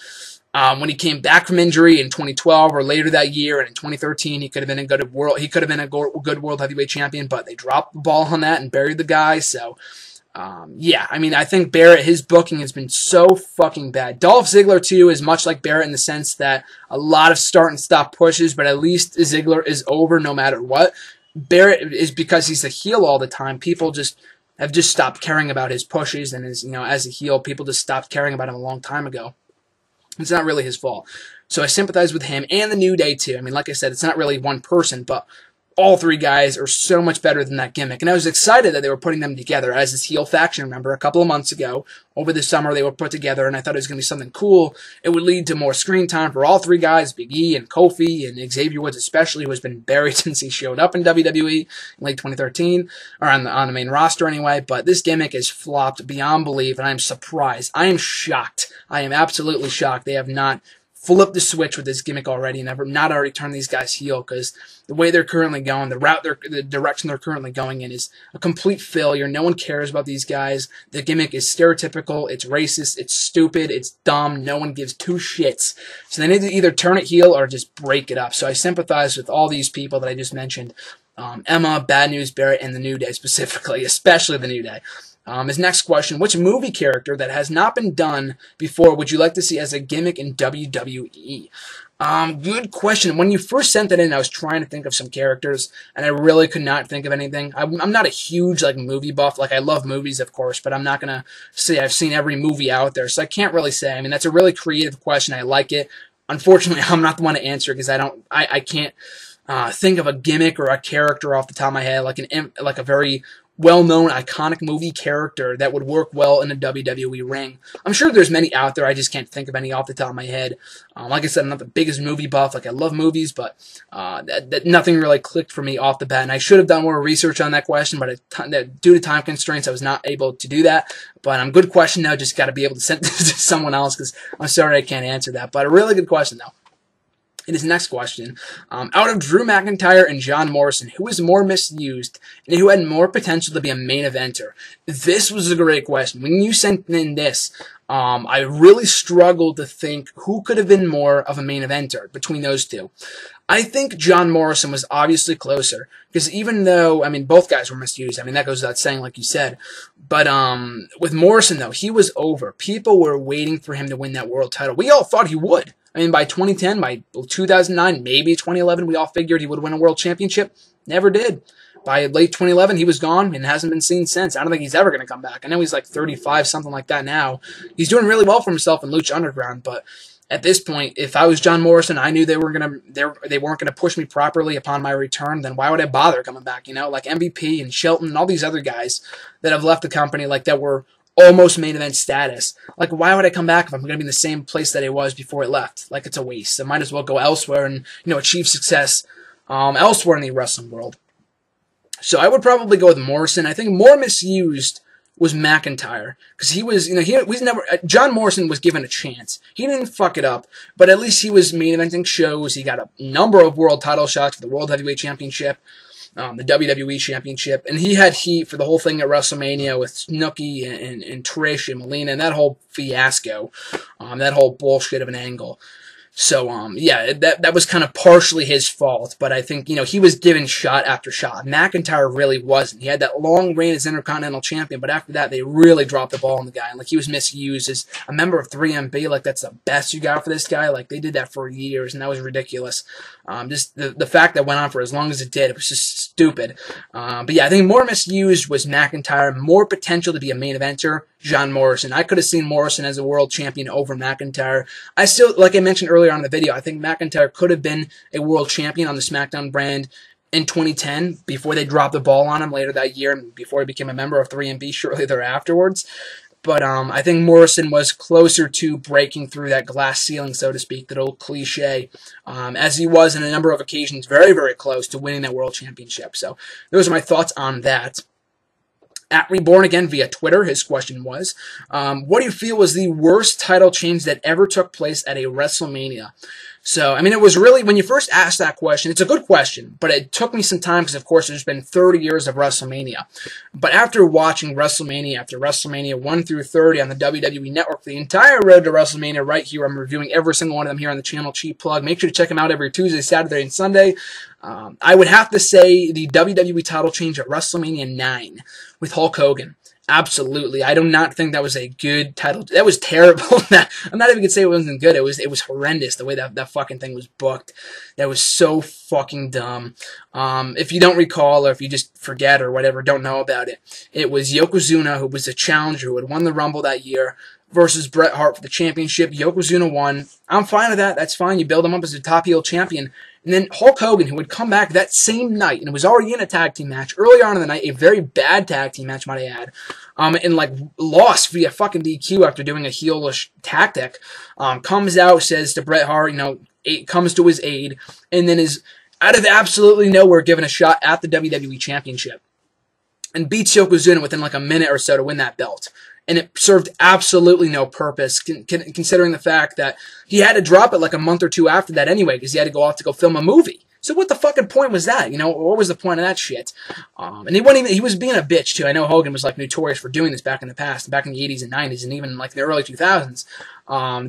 When he came back from injury in 2012 or later that year, and in 2013, he could have been a good World Heavyweight Champion, but they dropped the ball on that and buried the guy. So, yeah, I mean, I think Barrett, his booking has been so fucking bad. Dolph Ziggler, too, is much like Barrett in the sense that a lot of start and stop pushes, but at least Ziggler is over no matter what. Barrett is because he's a heel all the time. People have stopped caring about his pushes, and as a heel, people just stopped caring about him a long time ago. It's not really his fault. So I sympathize with him and the New Day too. I mean, like I said, it's not really one person, but all three guys are so much better than that gimmick. And I was excited that they were putting them together as this heel faction. Remember, a couple of months ago, over the summer, they were put together, and I thought it was going to be something cool. It would lead to more screen time for all three guys, Big E and Kofi and Xavier Woods especially, who has been buried since he showed up in WWE in late 2013, or on the main roster anyway. But this gimmick is flopped beyond belief, and I'm surprised. I am shocked. I am absolutely shocked they have not flip the switch with this gimmick already and never not already turn these guys heel, because the way they're currently going, the direction they're currently going in is a complete failure. No one cares about these guys. The gimmick is stereotypical, it's racist, it's stupid, it's dumb. No one gives two shits. So they need to either turn it heel or just break it up. So I sympathize with all these people that I just mentioned. Emma, Bad News Barrett, and the New Day specifically, especially the New Day. His next question, which movie character that has not been done before would you like to see as a gimmick in WWE? Good question. When you first sent that in, I was trying to think of some characters, and I really could not think of anything. I'm not a huge movie buff. I love movies, of course, but I'm not going to say I've seen every movie out there, so I can't really say. I mean, that's a really creative question. I like it. Unfortunately, I'm not the one to answer because I can't think of a gimmick or a character off the top of my head, like a very well-known, iconic movie character that would work well in a WWE ring. I'm sure there's many out there. I just can't think of any off the top of my head. Like I said, I'm not the biggest movie buff. I love movies, but nothing really clicked for me off the bat. And I should have done more research on that question, but due to time constraints, I was not able to do that. But good question now. Just got to be able to send it to someone else because I'm sorry I can't answer that. But a really good question, though. In his next question, out of Drew McIntyre and John Morrison, who is more misused and who had more potential to be a main eventer? This was a great question. When you sent in this, I really struggled to think who could have been more of a main eventer between those two. I think John Morrison was obviously closer, because even though, both guys were misused, that goes without saying, like you said, but with Morrison, though, he was over. People were waiting for him to win that world title. We all thought he would. By 2010, by 2009, maybe 2011, we all figured he would win a world championship. Never did. By late 2011, he was gone and hasn't been seen since. I don't think he's ever going to come back. I know he's 35, something like that now. He's doing really well for himself in Lucha Underground, but at this point, if I was John Morrison, I knew they weren't going to push me properly upon my return, then why would I bother coming back? Like MVP and Shelton and all these other guys that have left the company, that were almost main event status. Why would I come back if I'm going to be in the same place that I was before it left? It's a waste. I might as well go elsewhere and, achieve success elsewhere in the wrestling world. So I would probably go with Morrison. I think more misused was McIntyre, because he was, John Morrison was given a chance. He didn't fuck it up, but at least he was main eventing shows. He got a number of world title shots for the World Heavyweight Championship, the WWE Championship, and he had heat for the whole thing at WrestleMania with Snooki and Trish and Melina and that whole fiasco, that whole bullshit of an angle. So, yeah, that was kind of partially his fault, but I think, he was given shot after shot. McIntyre really wasn't. He had that long reign as Intercontinental Champion, but after that, they really dropped the ball on the guy, and, he was misused as a member of 3MB, that's the best you got for this guy. They did that for years, and that was ridiculous. Just the fact that went on for as long as it did, it was just stupid. But yeah, I think more misused was McIntyre, more potential to be a main eventer, John Morrison. I could have seen Morrison as a world champion over McIntyre. I still, like I mentioned earlier on in the video, I think McIntyre could have been a world champion on the SmackDown brand in 2010 before they dropped the ball on him later that year and before he became a member of 3MB shortly thereafterwards. But I think Morrison was closer to breaking through that glass ceiling, so to speak, that old cliche, as he was in a number of occasions very, very close to winning that world championship. So those are my thoughts on that. At Reborn Again via Twitter, his question was, what do you feel was the worst title change that ever took place at a WrestleMania? So, it was really, when you first asked that question, it's a good question, but it took me some time because, of course, there's been 30 years of WrestleMania. But after watching WrestleMania after WrestleMania 1 through 30 on the WWE Network, the entire road to WrestleMania right here, I'm reviewing every single one of them here on the channel, cheap plug. Make sure to check them out every Tuesday, Saturday, and Sunday. I would have to say the WWE title change at WrestleMania 9 with Hulk Hogan. Absolutely. I do not think that was a good title. That was terrible. I'm not even going to say it wasn't good. It was horrendous the way that fucking thing was booked. That was so fucking dumb. If you don't recall, or if you just forget or whatever, don't know about it, it was Yokozuna, who was the challenger, who had won the Rumble that year, versus Bret Hart for the championship. Yokozuna won. I'm fine with that. That's fine. You build him up as a top heel champion. And then Hulk Hogan, who would come back that same night and was already in a tag team match earlier on in the night, a very bad tag team match, might I add, and like lost via fucking DQ after doing a heelish tactic, comes out, says to Bret Hart, comes to his aid, and then is out of absolutely nowhere given a shot at the WWE Championship and beats Yokozuna within like a minute or so to win that belt. And it served absolutely no purpose, considering the fact that he had to drop it like a month or two after that anyway, because he had to go off to go film a movie. So what the fucking point was that? What was the point of that shit? And he was being a bitch too. I know Hogan was like notorious for doing this back in the past, back in the 80s and 90s, and even like the early 2000s,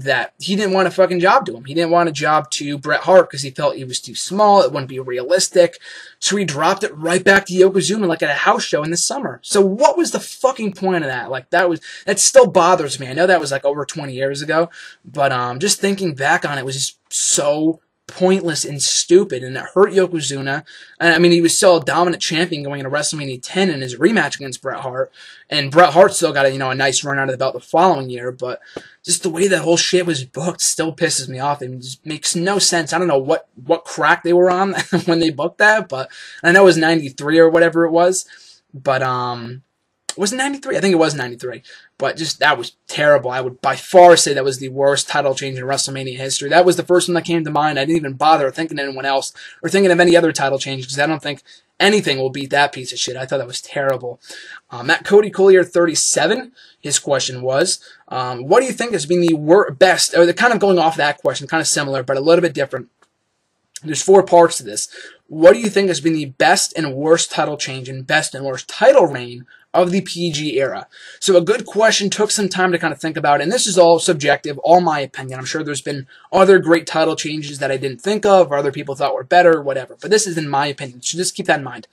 that he didn't want a fucking job to him. He didn't want a job to Bret Hart because he felt he was too small, it wouldn't be realistic. So he dropped it right back to Yokozuna like at a house show in the summer. So what was the fucking point of that? Like that still bothers me. I know that was like over 20 years ago, but just thinking back on it was just so pointless and stupid, and it hurt Yokozuna. And I mean, he was still a dominant champion going into WrestleMania 10 in his rematch against Bret Hart, and Bret Hart still got a nice run out of the belt the following year. But just the way that whole shit was booked still pisses me off. It just makes no sense. I don't know what crack they were on when they booked that, but I know it was 93 or whatever it was. But was it 93? I think it was 93. But just, that was terrible. I would by far say that was the worst title change in WrestleMania history. That was the first one that came to mind. I didn't even bother thinking of anyone else or thinking of any other title change because I don't think anything will beat that piece of shit. I thought that was terrible. At Cody Collier 37, his question was, what do you think has been the best, or they're kind of going off that question, kind of similar, but a little bit different. There's 4 parts to this. What do you think has been the best and worst title change and best and worst title reign of the PG era? So a good question, took some time to kind of think about, and this is all subjective, all my opinion. I'm sure there's been other great title changes that I didn't think of, or other people thought were better, whatever. But this is in my opinion, so just keep that in mind.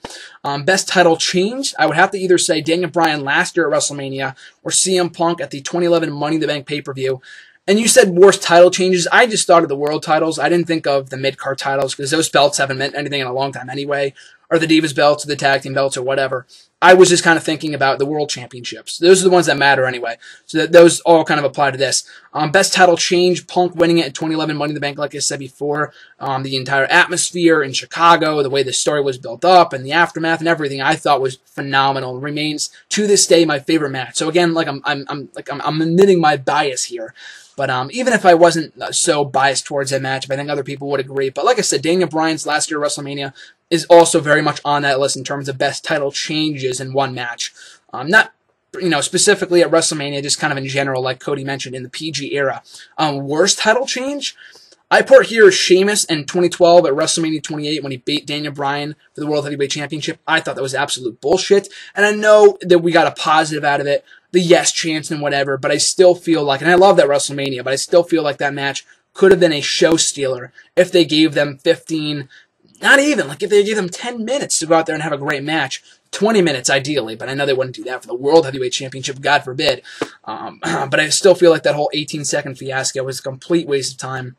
Best title change, I would have to either say Daniel Bryan last year at WrestleMania, or CM Punk at the 2011 Money in the Bank pay-per-view. And you said worst title changes. I just thought of the world titles. I didn't think of the mid-card titles because those belts haven't meant anything in a long time anyway, or the Divas belts, or the tag team belts, or whatever. I was just kind of thinking about the world championships. Those are the ones that matter anyway. So those all kind of apply to this. Best title change, Punk winning it in 2011 Money in the Bank, like I said before. The entire atmosphere in Chicago, the way the story was built up, and the aftermath and everything, I thought was phenomenal. Remains to this day my favorite match. So again, I'm admitting my bias here. But even if I wasn't so biased towards that match, I think other people would agree. But like I said, Daniel Bryan's last year at WrestleMania is also very much on that list in terms of best title changes in one match. Not specifically at WrestleMania, just kind of in general, like Cody mentioned, in the PG era. Worst title change? I put here Sheamus in 2012 at WrestleMania 28 when he beat Daniel Bryan for the World Heavyweight Championship. I thought that was absolute bullshit. And I know that we got a positive out of it, the yes chance and whatever, but I still feel like, and I love that WrestleMania, but I still feel like that match could have been a show stealer if they gave them 15, not even, like if they gave them 10 minutes to go out there and have a great match. 20 minutes ideally, but I know they wouldn't do that for the World Heavyweight Championship, God forbid. But I still feel like that whole 18-second fiasco was a complete waste of time.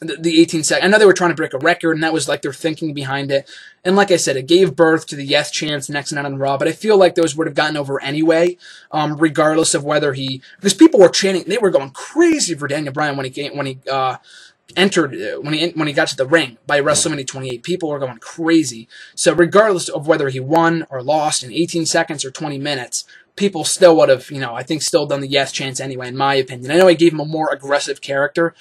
The 18 seconds. I know they were trying to break a record, and that was like their thinking behind it. And like I said, it gave birth to the yes chance next night on Raw, but I feel like those would have gotten over anyway, regardless of whether because people were chanting, they were going crazy for Daniel Bryan when he got to the ring by WrestleMania 28. People were going crazy. So regardless of whether he won or lost in 18 seconds or 20 minutes, people still would have, I think still done the yes chance anyway, in my opinion. I know he gave him a more aggressive character,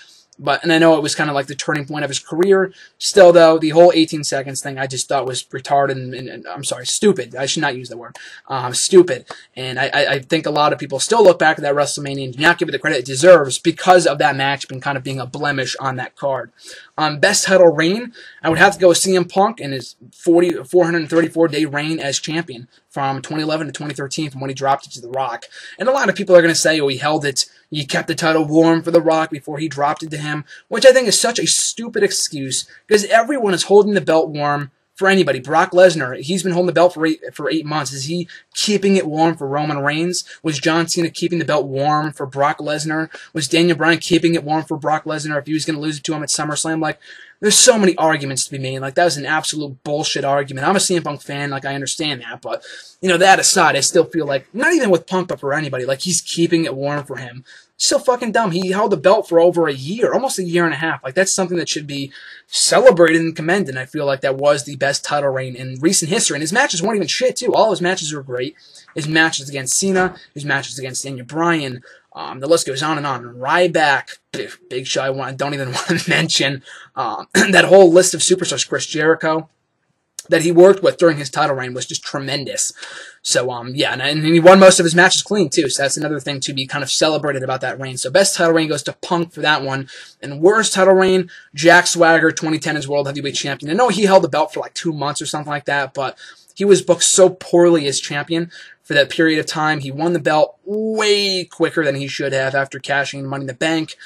and I know it was kind of like the turning point of his career. Still, though, the whole 18 seconds thing I just thought was retarded and I'm sorry, stupid. I should not use the word. Stupid. And I think a lot of people still look back at that WrestleMania and do not give it the credit it deserves because of that match kind of being a blemish on that card. Best title reign, I would have to go with CM Punk and his 434-day reign as champion from 2011 to 2013 from when he dropped it to The Rock. And a lot of people are going to say, oh, he held it, he kept the title warm for The Rock before he dropped it to him, which I think is such a stupid excuse because everyone is holding the belt warm for anybody. Brock Lesnar, he's been holding the belt for 8 months. Is he keeping it warm for Roman Reigns? Was John Cena keeping the belt warm for Brock Lesnar? Was Daniel Bryan keeping it warm for Brock Lesnar if he was going to lose it to him at SummerSlam? Like, there's so many arguments to be made. Like, that was an absolute bullshit argument. I'm a CM Punk fan. Like, I understand that. But, you know, that aside, I still feel like, not even with Punk, but for anybody, like, he's keeping it warm for him. So fucking dumb. He held the belt for over a year, almost a year and a half. Like, that's something that should be celebrated and commended. And I feel like that was the best title reign in recent history. And his matches weren't even shit, too. All his matches were great. His matches against Cena, his matches against Daniel Bryan, the list goes on and on. Ryback, Big Show, I don't even want to mention. That whole list of superstars, Chris Jericho, that he worked with during his title reign was just tremendous. So, yeah, and he won most of his matches clean, too. So that's another thing to be kind of celebrated about that reign. So best title reign goes to Punk for that one. And worst title reign, Jack Swagger, 2010 as World Heavyweight Champion. I know he held the belt for like 2 months or something like that, but he was booked so poorly as champion for that period of time. He won the belt way quicker than he should have after cashing in Money in the Bank.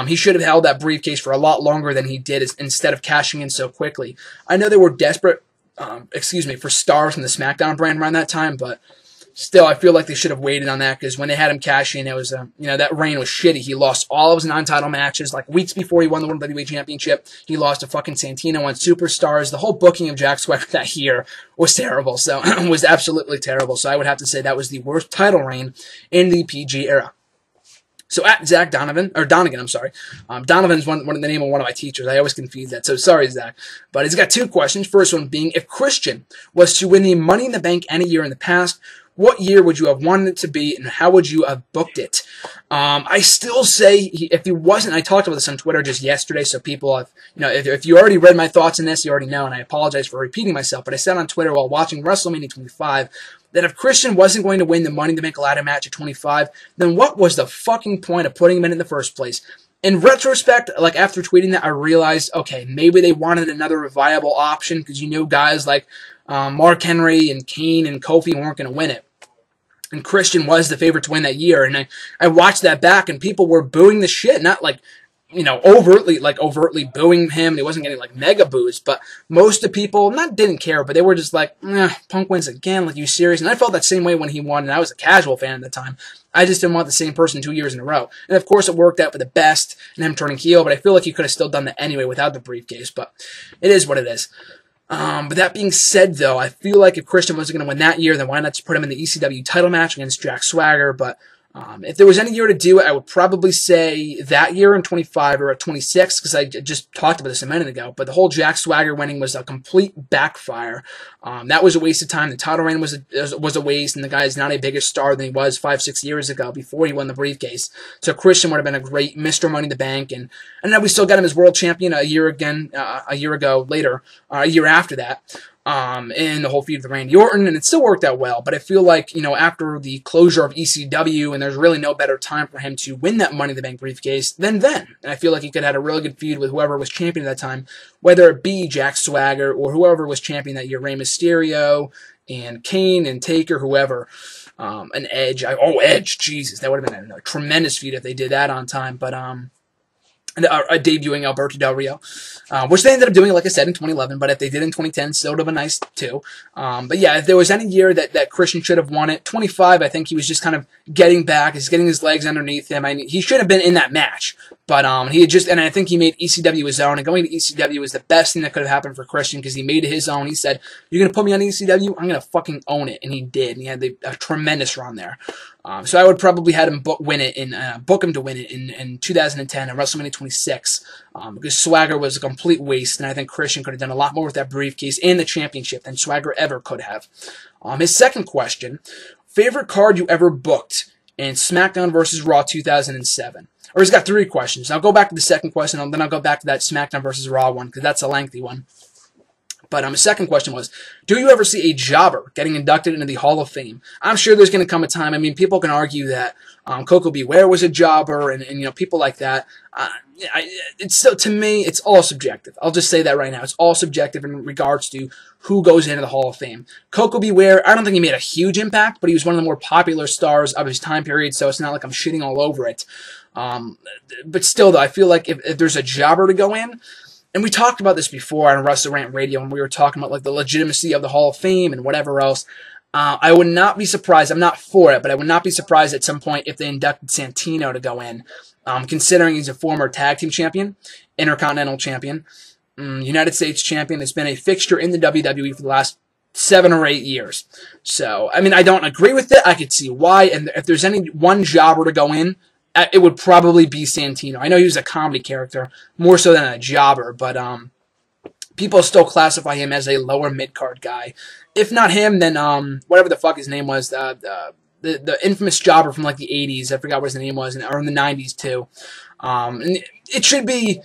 He should have held that briefcase for a lot longer than he did instead of cashing in so quickly. I know they were desperate, for stars from the SmackDown brand around that time, but still, I feel like they should have waited on that because when they had him cash in, it was, that reign was shitty. He lost all of his non-title matches. Like, weeks before he won the World Heavyweight Championship, he lost to fucking Santino on Superstars. The whole booking of Jack Swagger that year was terrible. So, it was absolutely terrible. So, I would have to say that was the worst title reign in the PG era. So at Zach Donovan, or Donegan, I'm sorry. Donovan's one of the name of one of my teachers. I always confuse that. So sorry, Zach. But he's got 2 questions. First one being, if Christian was to win the Money in the Bank any year in the past, what year would you have wanted it to be, and how would you have booked it? I still say, if he wasn't, I talked about this on Twitter just yesterday, so people have, if you already read my thoughts on this, you already know, and I apologize for repeating myself, but I said on Twitter while watching WrestleMania 25, that if Christian wasn't going to win the Money in the Bank ladder match at 25, then what was the fucking point of putting him in the first place? In retrospect, like after tweeting that, I realized, okay, maybe they wanted another viable option because you knew guys like Mark Henry and Kane and Kofi weren't going to win it. And Christian was the favorite to win that year. And I watched that back, and people were booing the shit, not like, overtly booing him. He wasn't getting like mega boos, but most of the people didn't care, but they were just like, Punk wins again. Like, you serious? And I felt that same way when he won, and I was a casual fan at the time. I just didn't want the same person 2 years in a row. And of course, it worked out for the best and him turning heel, but I feel like he could have still done that anyway without the briefcase, but it is what it is. But that being said, though, I feel like if Christian wasn't going to win that year, then why not just put him in the ECW title match against Jack Swagger? But if there was any year to do it, I would probably say that year in 25 or at 26, because I just talked about this a minute ago. But the whole Jack Swagger winning was a complete backfire. That was a waste of time. The title reign was a waste, and the guy is not a bigger star than he was 5-6 years ago before he won the briefcase. So Christian would have been a great Mr. Money in the Bank, and now we still got him as world champion a year after that. In the whole feud with Randy Orton, and it still worked out well, but I feel like, after the closure of ECW, and there's really no better time for him to win that Money in the Bank briefcase than then. And I feel like he could have had a really good feud with whoever was champion at that time, whether it be Jack Swagger or whoever was champion that year, Rey Mysterio and Kane and Taker, whoever, and Edge. Edge, Jesus, that would have been a tremendous feud if they did that on time, but, debuting Alberto Del Rio, which they ended up doing, like I said, in 2011, but if they did in 2010, still would have been nice, too. But yeah, if there was any year that Christian should have won it, 25, I think he was just kind of getting back, he's getting his legs underneath him. I mean, he should have been in that match, but he had and I think he made ECW his own, and going to ECW was the best thing that could have happened for Christian, because he made it his own. He said, you're going to put me on ECW? I'm going to fucking own it, and he did, and he had a tremendous run there. So I would probably have him book him to win it in 2010 at WrestleMania 26, because Swagger was a complete waste, and I think Christian could have done a lot more with that briefcase and the championship than Swagger ever could have. His second question, favorite card you ever booked in SmackDown vs. Raw 2007? Or he's got 3 questions. I'll go back to the second question, and then I'll go back to that SmackDown vs. Raw one, because that's a lengthy one. But his second question was, do you ever see a jobber getting inducted into the Hall of Fame? I'm sure there's going to come a time. I mean, people can argue that Coco Beware was a jobber, and people like that. To me, it's all subjective. I'll just say that right now. It's all subjective in regards to who goes into the Hall of Fame. Coco Beware, I don't think he made a huge impact, but he was one of the more popular stars of his time period, so it's not like I'm shitting all over it. But still, though, I feel like if there's a jobber to go in, and we talked about this before on Wrestle Rant Radio when we were talking about like the legitimacy of the Hall of Fame and whatever else. I would not be surprised. I'm not for it, but I would not be surprised at some point if they inducted Santino to go in, considering he's a former tag team champion, Intercontinental champion, United States champion. Has been a fixture in the WWE for the last 7 or 8 years. So, I mean, I don't agree with it. I could see why. And if there's any one jobber to go in, it would probably be Santino. I know he was a comedy character, more so than a jobber, but people still classify him as a lower mid-card guy. If not him, then whatever the fuck his name was, the infamous jobber from like the 80s. I forgot what his name was, or in the 90s too. And it should be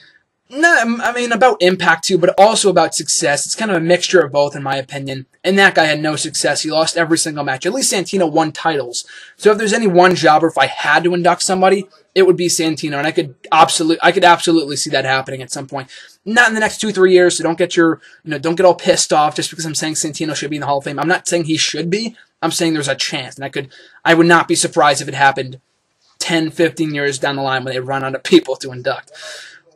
about impact too, but also about success. It's kind of a mixture of both, in my opinion. And that guy had no success. He lost every single match. At least Santino won titles. So if there's any one jobber, if I had to induct somebody, it would be Santino, and I could absolutely see that happening at some point. Not in the next 2-3 years. So don't get don't get all pissed off just because I'm saying Santino should be in the Hall of Fame. I'm not saying he should be. I'm saying there's a chance, and I would not be surprised if it happened 10, 15 years down the line when they run out of people to induct.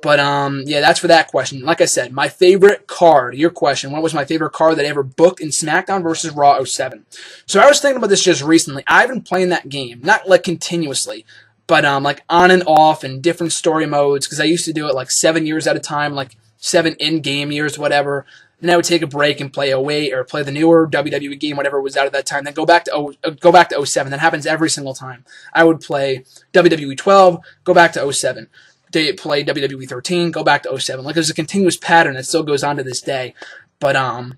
But, yeah, that's for that question. Like I said, my favorite card, your question, what was my favorite card that I ever booked in SmackDown vs. Raw 07? So I was thinking about this just recently. I've been playing that game, not like continuously, but like on and off in different story modes, because I used to do it like 7 years at a time, like 7 in-game years, whatever. Then I would take a break and play 08 or play the newer WWE game, whatever was out at that time. Then go back to 07. That happens every single time. I would play WWE 12, go back to 07. They play WWE 13, go back to 07. Like, there's a continuous pattern that still goes on to this day. But I'm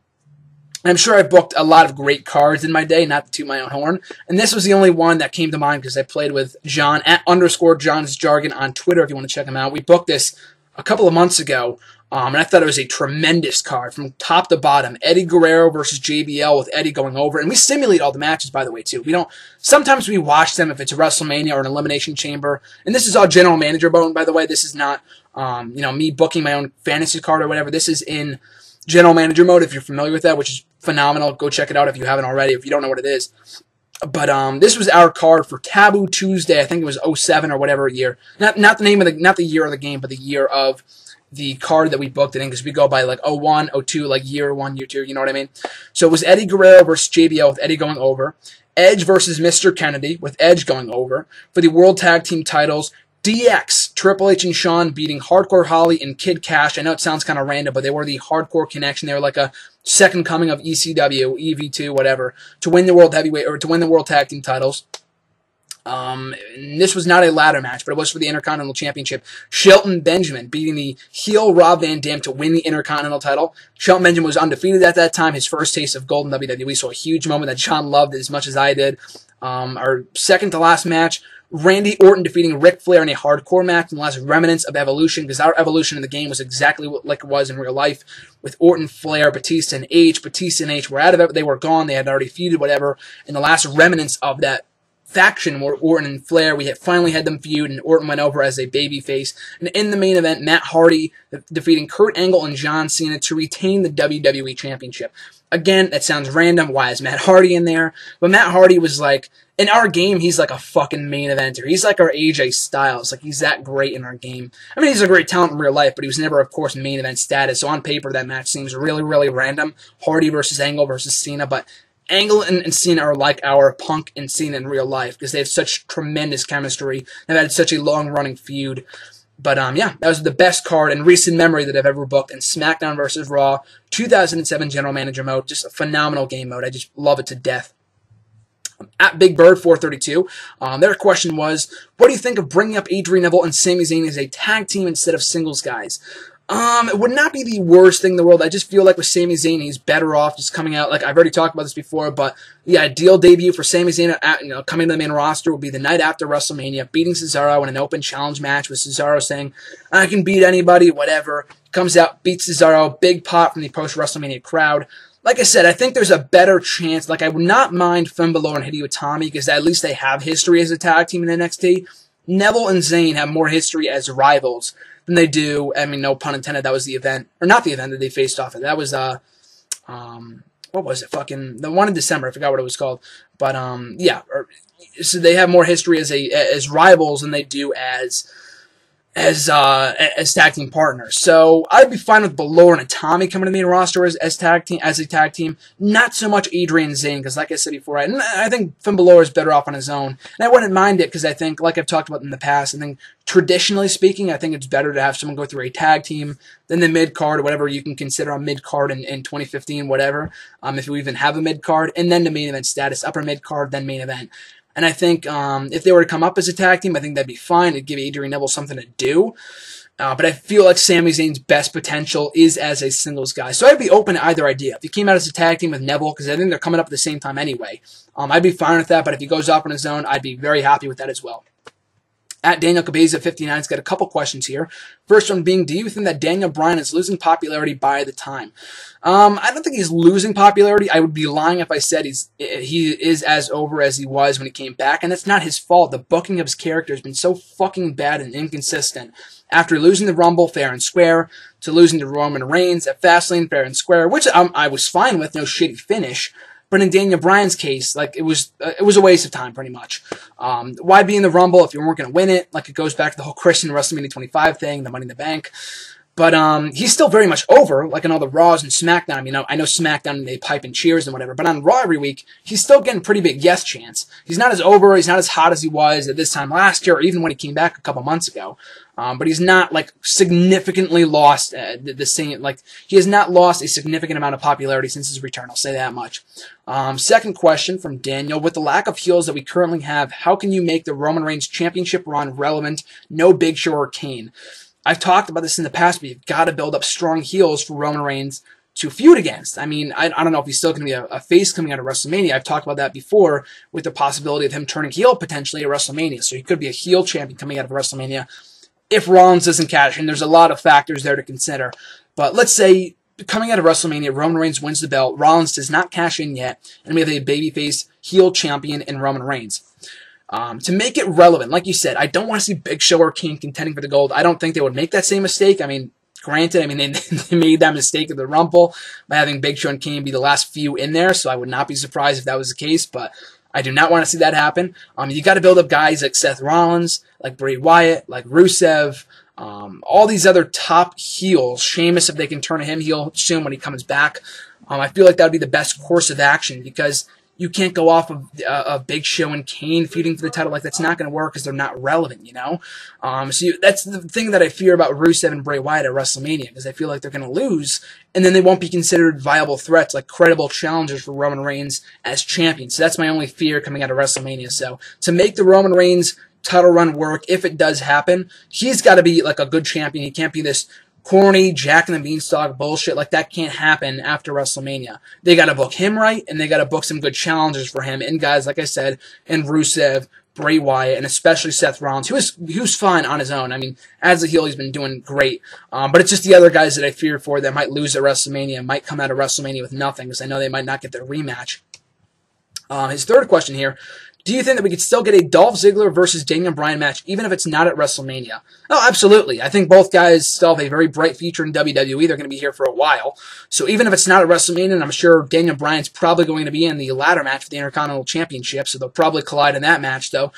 sure I booked a lot of great cards in my day, not to toot my own horn. And this was the only one that came to mind because I played with John at _John's Jargon on Twitter if you want to check him out. We booked this a couple of months ago. And I thought it was a tremendous card from top to bottom. Eddie Guerrero versus JBL with Eddie going over. And we simulate all the matches, by the way, too. Sometimes we watch them if it's a WrestleMania or an Elimination Chamber. And this is all general manager mode, by the way. This is not, me booking my own fantasy card or whatever. This is in general manager mode, if you're familiar with that, which is phenomenal. Go check it out if you haven't already, if you don't know what it is. But this was our card for Taboo Tuesday. I think it was 07 or whatever year. Not the year of the game, but the year of the card that we booked it in, because we go by like 01, 02, like year 1, year 2, you know what I mean? So it was Eddie Guerrero versus JBL with Eddie going over. Edge versus Mr. Kennedy with Edge going over. For the World Tag Team titles, DX, Triple H and Shawn beating Hardcore Holly and Kid Cash. I know it sounds kind of random, but they were the hardcore connection. They were like a second coming of ECW, EV2, whatever, to win the World Heavyweight, or to win the World Tag Team titles. And this was not a ladder match, but it was for the Intercontinental Championship. Shelton Benjamin beating the heel Rob Van Dam to win the Intercontinental title. Shelton Benjamin was undefeated at that time, his first taste of gold in WWE, so a huge moment that John loved as much as I did. Our second to last match, Randy Orton defeating Ric Flair in a hardcore match, and the last remnants of Evolution, because our Evolution in the game was exactly like it was in real life, with Orton, Flair, Batista, and H. Batista and H were out of it. They were gone. They had already feuded, whatever, and the last remnants of that faction were Orton and Flair. We had finally had them feud, and Orton went over as a babyface. And in the main event, Matt Hardy defeating Kurt Angle and John Cena to retain the WWE Championship. Again, that sounds random. Why is Matt Hardy in there? But Matt Hardy was like, in our game, he's like a fucking main eventer. He's like our AJ Styles. Like, he's that great in our game. I mean, he's a great talent in real life, but he was never, of course, main event status. So on paper, that match seems really, really random. Hardy versus Angle versus Cena, but Angle and Cena are like our Punk and Cena in real life, because they have such tremendous chemistry. They've had such a long-running feud. But, yeah, that was the best card in recent memory that I've ever booked in SmackDown vs. Raw 2007 General Manager mode. Just a phenomenal game mode. I just love it to death. At Big Bird 432, their question was, what do you think of bringing up Adrian Neville and Sami Zayn as a tag team instead of singles guys? It would not be the worst thing in the world. I just feel like with Sami Zayn, he's better off just coming out. Like, I've already talked about this before, but the ideal debut for Sami Zayn, coming to the main roster, would be the night after WrestleMania, beating Cesaro in an open challenge match with Cesaro saying, I can beat anybody, whatever. Comes out, beats Cesaro, big pop from the post-WrestleMania crowd. Like I said, I think there's a better chance. Like, I would not mind Finn Balor and Hideo Itami, because at least they have history as a tag team in NXT. Neville and Zayn have more history as rivals than they do. I mean, no pun intended. That was the event, or not the event that they faced off at. That was what was it? Fucking the one in December. I forgot what it was called. But yeah. So they have more history as rivals than they do as as tag team partners. So I'd be fine with Balor and Itami coming to the main roster as a tag team. Not so much Adrian Zayn, because like I said before, I think Finn Balor is better off on his own. And I wouldn't mind it, because I think, like I've talked about in the past, I think traditionally speaking, I think it's better to have someone go through a tag team than the mid-card, or whatever you can consider a mid-card in 2015, whatever, if you even have a mid-card, and then the main event status, upper mid-card, then main event. And I think if they were to come up as a tag team, I think that'd be fine. It'd give Adrian Neville something to do. But I feel like Sami Zayn's best potential is as a singles guy. So I'd be open to either idea. If he came out as a tag team with Neville, because I think they're coming up at the same time anyway, I'd be fine with that. But if he goes off on his own, I'd be very happy with that as well. At Daniel Cabeza 59's got a couple questions here. First one being, do you think that Daniel Bryan is losing popularity by the time? I don't think he's losing popularity. I would be lying if I said he is as over as he was when he came back, and that's not his fault. The booking of his character has been so fucking bad and inconsistent. After losing the Rumble fair and square, to losing to Roman Reigns at Fastlane fair and square, which I was fine with, no shitty finish. But in Daniel Bryan's case, like it was a waste of time, pretty much. Why be in the Rumble if you weren't going to win it? Like, it goes back to the whole Christian WrestleMania 25 thing, the Money in the Bank. But he's still very much over, like in all the Raws and SmackDown. I mean, I know SmackDown, they pipe and cheers and whatever, but on Raw every week, he's still getting pretty big yes chants. He's not as over, he's not as hot as he was at this time last year, or even when he came back a couple months ago. But he's not, like, significantly lost the same, like, he has not lost a significant amount of popularity since his return, I'll say that much. Second question from Daniel, with the lack of heels that we currently have, how can you make the Roman Reigns championship run relevant? No Big Show or Kane. I've talked about this in the past, but you've got to build up strong heels for Roman Reigns to feud against. I mean, I don't know if he's still going to be a face coming out of WrestleMania. I've talked about that before, with the possibility of him turning heel potentially at WrestleMania. So he could be a heel champion coming out of WrestleMania if Rollins doesn't cash in. There's a lot of factors there to consider. But let's say coming out of WrestleMania, Roman Reigns wins the belt, Rollins does not cash in yet, and we have a babyface heel champion in Roman Reigns. To make it relevant, like you said, I don't want to see Big Show or Kane contending for the gold. I don't think they would make that same mistake. I mean, granted, they made that mistake at the Rumble by having Big Show and Kane be the last few in there, so I would not be surprised if that was the case, but I do not want to see that happen. You got to build up guys like Seth Rollins, like Bray Wyatt, like Rusev, all these other top heels. Sheamus, if they can turn him heel soon when he comes back. I feel like that would be the best course of action, because you can't go off of Big Show and Kane feuding for the title. Like, that's not going to work because they're not relevant, you know? That's the thing that I fear about Rusev and Bray Wyatt at WrestleMania, because I feel like they're going to lose, and then they won't be considered viable threats, like credible challengers for Roman Reigns as champion. So that's my only fear coming out of WrestleMania. So to make the Roman Reigns title run work, if it does happen, he's got to be like a good champion. He can't be this corny Jack and the Beanstalk bullshit. Like, that can't happen after WrestleMania. They got to book him right, and they got to book some good challengers for him, and guys, like I said, and Rusev, Bray Wyatt, and especially Seth Rollins, he was fine on his own. I mean, as a heel, he's been doing great, but it's just the other guys that I fear for that might lose at WrestleMania, might come out of WrestleMania with nothing, because I know they might not get their rematch. His third question here, do you think that we could still get a Dolph Ziggler versus Daniel Bryan match, even if it's not at WrestleMania? Oh, absolutely. I think both guys still have a very bright future in WWE. They're going to be here for a while. So even if it's not at WrestleMania, and I'm sure Daniel Bryan's probably going to be in the ladder match for the Intercontinental Championship, so they'll probably collide in that match, though.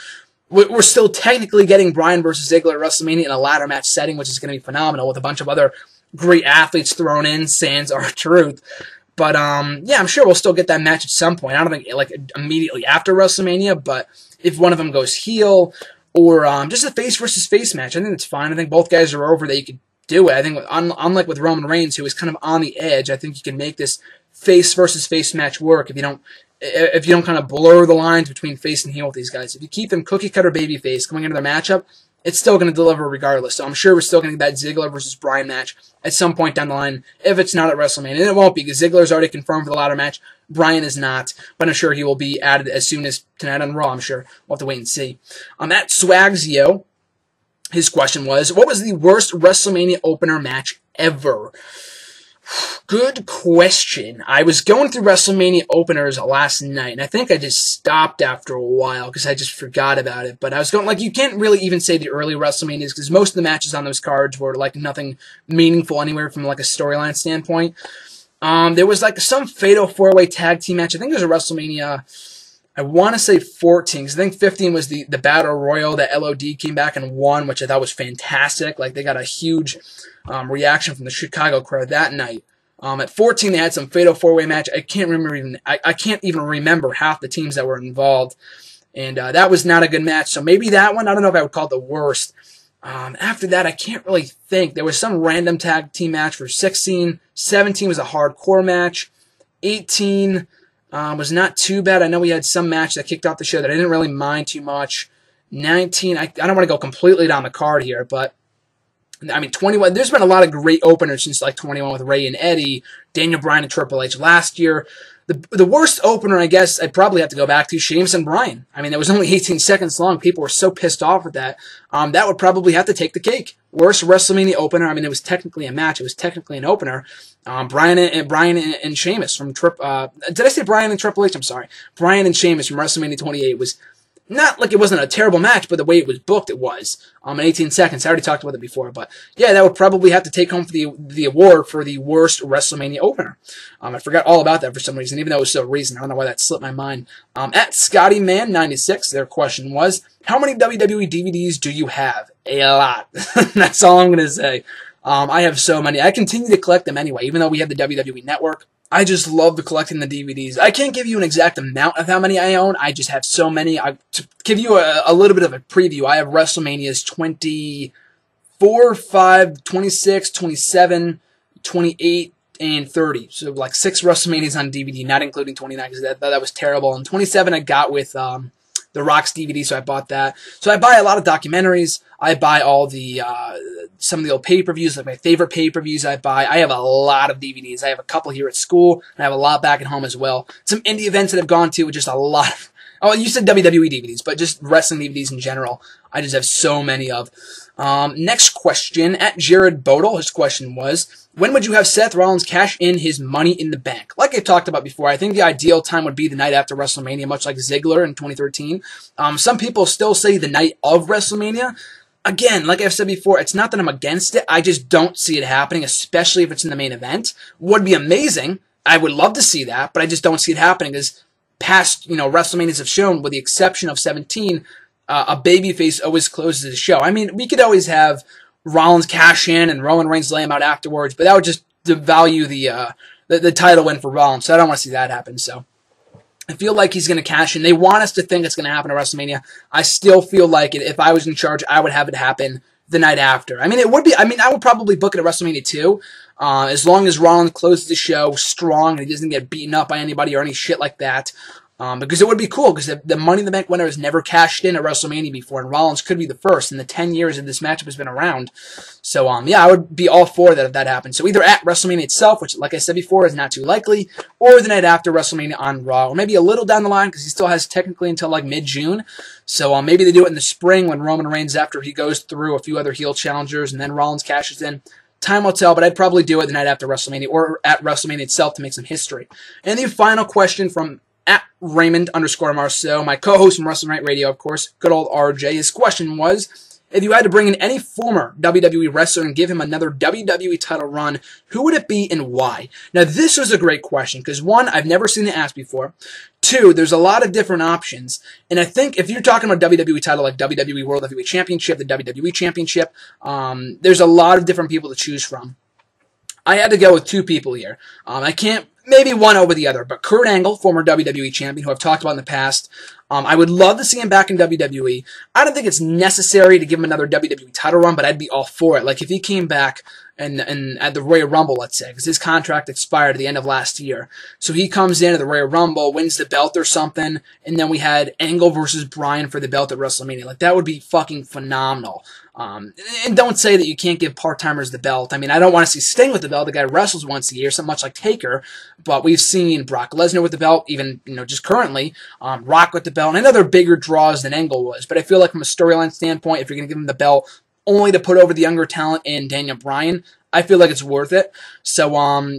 We're still technically getting Bryan versus Ziggler at WrestleMania in a ladder match setting, which is going to be phenomenal, with a bunch of other great athletes thrown in, sans R-Truth. But, yeah, I'm sure we'll still get that match at some point. I don't think, like, immediately after WrestleMania, but if one of them goes heel, or just a face versus face match, I think that's fine. I think both guys are over that you could do it. I think, unlike with Roman Reigns, who is kind of on the edge, I think you can make this face versus face match work if you don't kind of blur the lines between face and heel with these guys. If you keep them cookie-cutter babyface going into their matchup, it's still going to deliver regardless. So I'm sure we're still going to get that Ziggler versus Bryan match at some point down the line, if it's not at WrestleMania. And it won't be, because Ziggler's already confirmed for the ladder match. Bryan is not, but I'm sure he will be added as soon as tonight on Raw, I'm sure. We'll have to wait and see. At Swagzio, his question was, what was the worst WrestleMania opener match ever? Good question. I was going through WrestleMania openers last night, and I think I just stopped after a while because I just forgot about it. But I was going, like, you can't really even say the early WrestleManias, because most of the matches on those cards were, like, nothing meaningful anywhere from, like, a storyline standpoint. There was, like, some fatal four-way tag team match. I think it was a WrestleMania I want to say 14, because I think 15 was the Battle Royal that LOD came back and won, which I thought was fantastic. Like, they got a huge reaction from the Chicago crowd that night. At 14, they had some Fatal 4-Way match. I can't even remember half the teams that were involved. And that was not a good match. So maybe that one, I don't know if I would call it the worst. After that, I can't really think. There was some random tag team match for 16. 17 was a hardcore match. 18 was not too bad. I know we had some match that kicked off the show that I didn't really mind too much. 19, I don't want to go completely down the card here, but I mean, 21, there's been a lot of great openers since like 21 with Ray and Eddie, Daniel Bryan and Triple H last year. The worst opener, I guess, I'd probably have to go back to Sheamus and Bryan. I mean, it was only 18 seconds long. People were so pissed off with that. That would probably have to take the cake. Worst WrestleMania opener. I mean, it was technically a match. It was technically an opener. Bryan and Sheamus from did I say Bryan and Triple H? I'm sorry. Bryan and Sheamus from WrestleMania 28 was not like it wasn't a terrible match, but the way it was booked, it was. In 18 seconds. I already talked about it before, but yeah, that would probably have to take home for the award for the worst WrestleMania opener. I forgot all about that for some reason, even though it was so recent. I don't know why that slipped my mind. At ScottyMan96, their question was, how many WWE DVDs do you have? A lot. That's all I'm going to say. I have so many. I continue to collect them anyway, even though we have the WWE Network. I just love collecting the DVDs. I can't give you an exact amount of how many I own. I just have so many. To give you a little bit of a preview, I have WrestleManias 24, 5, 26, 27, 28, and 30. So like 6 WrestleManias on DVD, not including 29, because that was terrible. And 27 I got with the Rock's DVD, so I bought that. So I buy a lot of documentaries. I buy all the some of the old pay-per-views, like my favorite pay-per-views I buy. I have a lot of DVDs. I have a couple here at school, and I have a lot back at home as well. Some indie events that I've gone to, just a lot of, oh, you said WWE DVDs, but just wrestling DVDs in general. I just have so many of. Next question, at Jared Bodel, his question was, when would you have Seth Rollins cash in his Money in the Bank? Like I talked about before, I think the ideal time would be the night after WrestleMania, much like Ziggler in 2013. Some people still say the night of WrestleMania. Again, like I've said before, it's not that I'm against it. I just don't see it happening, especially if it's in the main event. Would be amazing. I would love to see that, but I just don't see it happening because past, WrestleManias have shown, with the exception of 17, a babyface always closes the show. I mean, we could always have Rollins cash in and Roman Reigns lay him out afterwards, but that would just devalue the title win for Rollins, so I don't want to see that happen. So I feel like he's going to cash in. They want us to think it's going to happen at WrestleMania. I still feel like if I was in charge, I would have it happen the night after. I mean, I would probably book it at WrestleMania 2, as long as Rollins closes the show strong and he doesn't get beaten up by anybody or any shit like that. Because it would be cool, because the Money in the Bank winner has never cashed in at WrestleMania before, and Rollins could be the first in the 10 years that this matchup has been around. So, yeah, I would be all for that if that happens. So either at WrestleMania itself, which, like I said before, is not too likely, or the night after WrestleMania on Raw, or maybe a little down the line, because he still has technically until like mid-June. So maybe they do it in the spring when Roman Reigns, after he goes through a few other heel challengers, and then Rollins cashes in. Time will tell, but I'd probably do it the night after WrestleMania, or at WrestleMania itself to make some history. And the final question from at Raymond_Marceau, my co-host from Wrestling Right Radio, of course, good old RJ. His question was, if you had to bring in any former WWE wrestler and give him another WWE title run, who would it be and why? Now, this was a great question, because one, I've never seen it asked before. Two, there's a lot of different options, and I think if you're talking about WWE title like WWE World Heavyweight Championship, the WWE Championship, there's a lot of different people to choose from. I had to go with 2 people here. I can't, maybe one over the other, but Kurt Angle, former WWE champion, who I've talked about in the past, I would love to see him back in WWE. I don't think it's necessary to give him another WWE title run, but I'd be all for it. Like if he came back and at the Royal Rumble, let's say, because his contract expired at the end of last year. So he comes in at the Royal Rumble, wins the belt or something, and then we had Angle versus Bryan for the belt at WrestleMania. Like that would be fucking phenomenal. And don't say that you can't give part-timers the belt. I mean, I don't want to see Sting with the belt. The guy wrestles once a year, so much like Taker. But we've seen Brock Lesnar with the belt, even, just currently. Rock with the belt. And I know they're bigger draws than Angle was. But I feel like from a storyline standpoint, if you're going to give him the belt only to put over the younger talent in Daniel Bryan, I feel like it's worth it. So,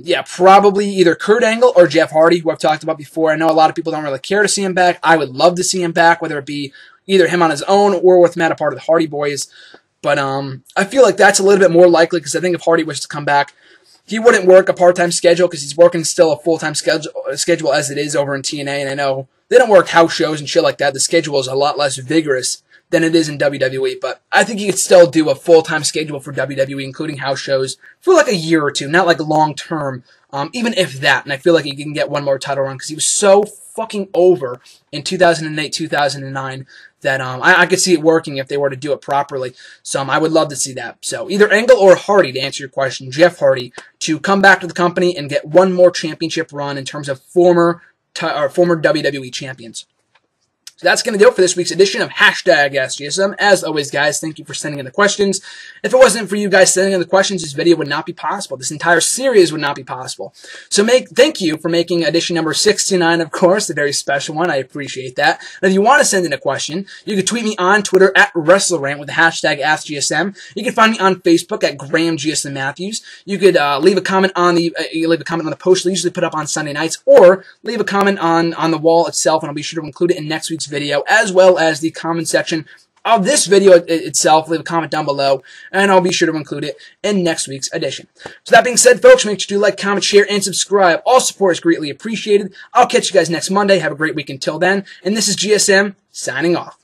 yeah, probably either Kurt Angle or Jeff Hardy, who I've talked about before. I know a lot of people don't really care to see him back. I would love to see him back, whether it be either him on his own or with Matt, a part of the Hardy Boys. But I feel like that's a little bit more likely, because I think if Hardy was to come back, he wouldn't work a part-time schedule because he's working still a full-time schedule as it is over in TNA. And I know they don't work house shows and shit like that. The schedule is a lot less vigorous than it is in WWE, but I think you could still do a full-time schedule for WWE, including house shows, for like a year or two, not like long-term, even if that. And I feel like he can get one more title run because he was so fucking over in 2008, 2009 that I could see it working if they were to do it properly. So I would love to see that. So either Angle or Hardy, to answer your question, Jeff Hardy, to come back to the company and get one more championship run in terms of former WWE champions. So that's going to do it for this week's edition of Hashtag AskGSM. As always, guys, thank you for sending in the questions. If it wasn't for you guys sending in the questions, this video would not be possible. This entire series would not be possible. So thank you for making edition number 69, of course, a very special one. I appreciate that. And if you want to send in a question, you can tweet me on Twitter at WrestleRant with the hashtag AskGSM. You can find me on Facebook at GrahamGSMMatthews. You could leave a comment on the post we usually put up on Sunday nights, or leave a comment on the wall itself, and I'll be sure to include it in next week's video, as well as the comment section of this video itself. Leave a comment down below, and I'll be sure to include it in next week's edition. So that being said, folks, make sure to like, comment, share, and subscribe. All support is greatly appreciated. I'll catch you guys next Monday. Have a great week until then, and this is GSM signing off.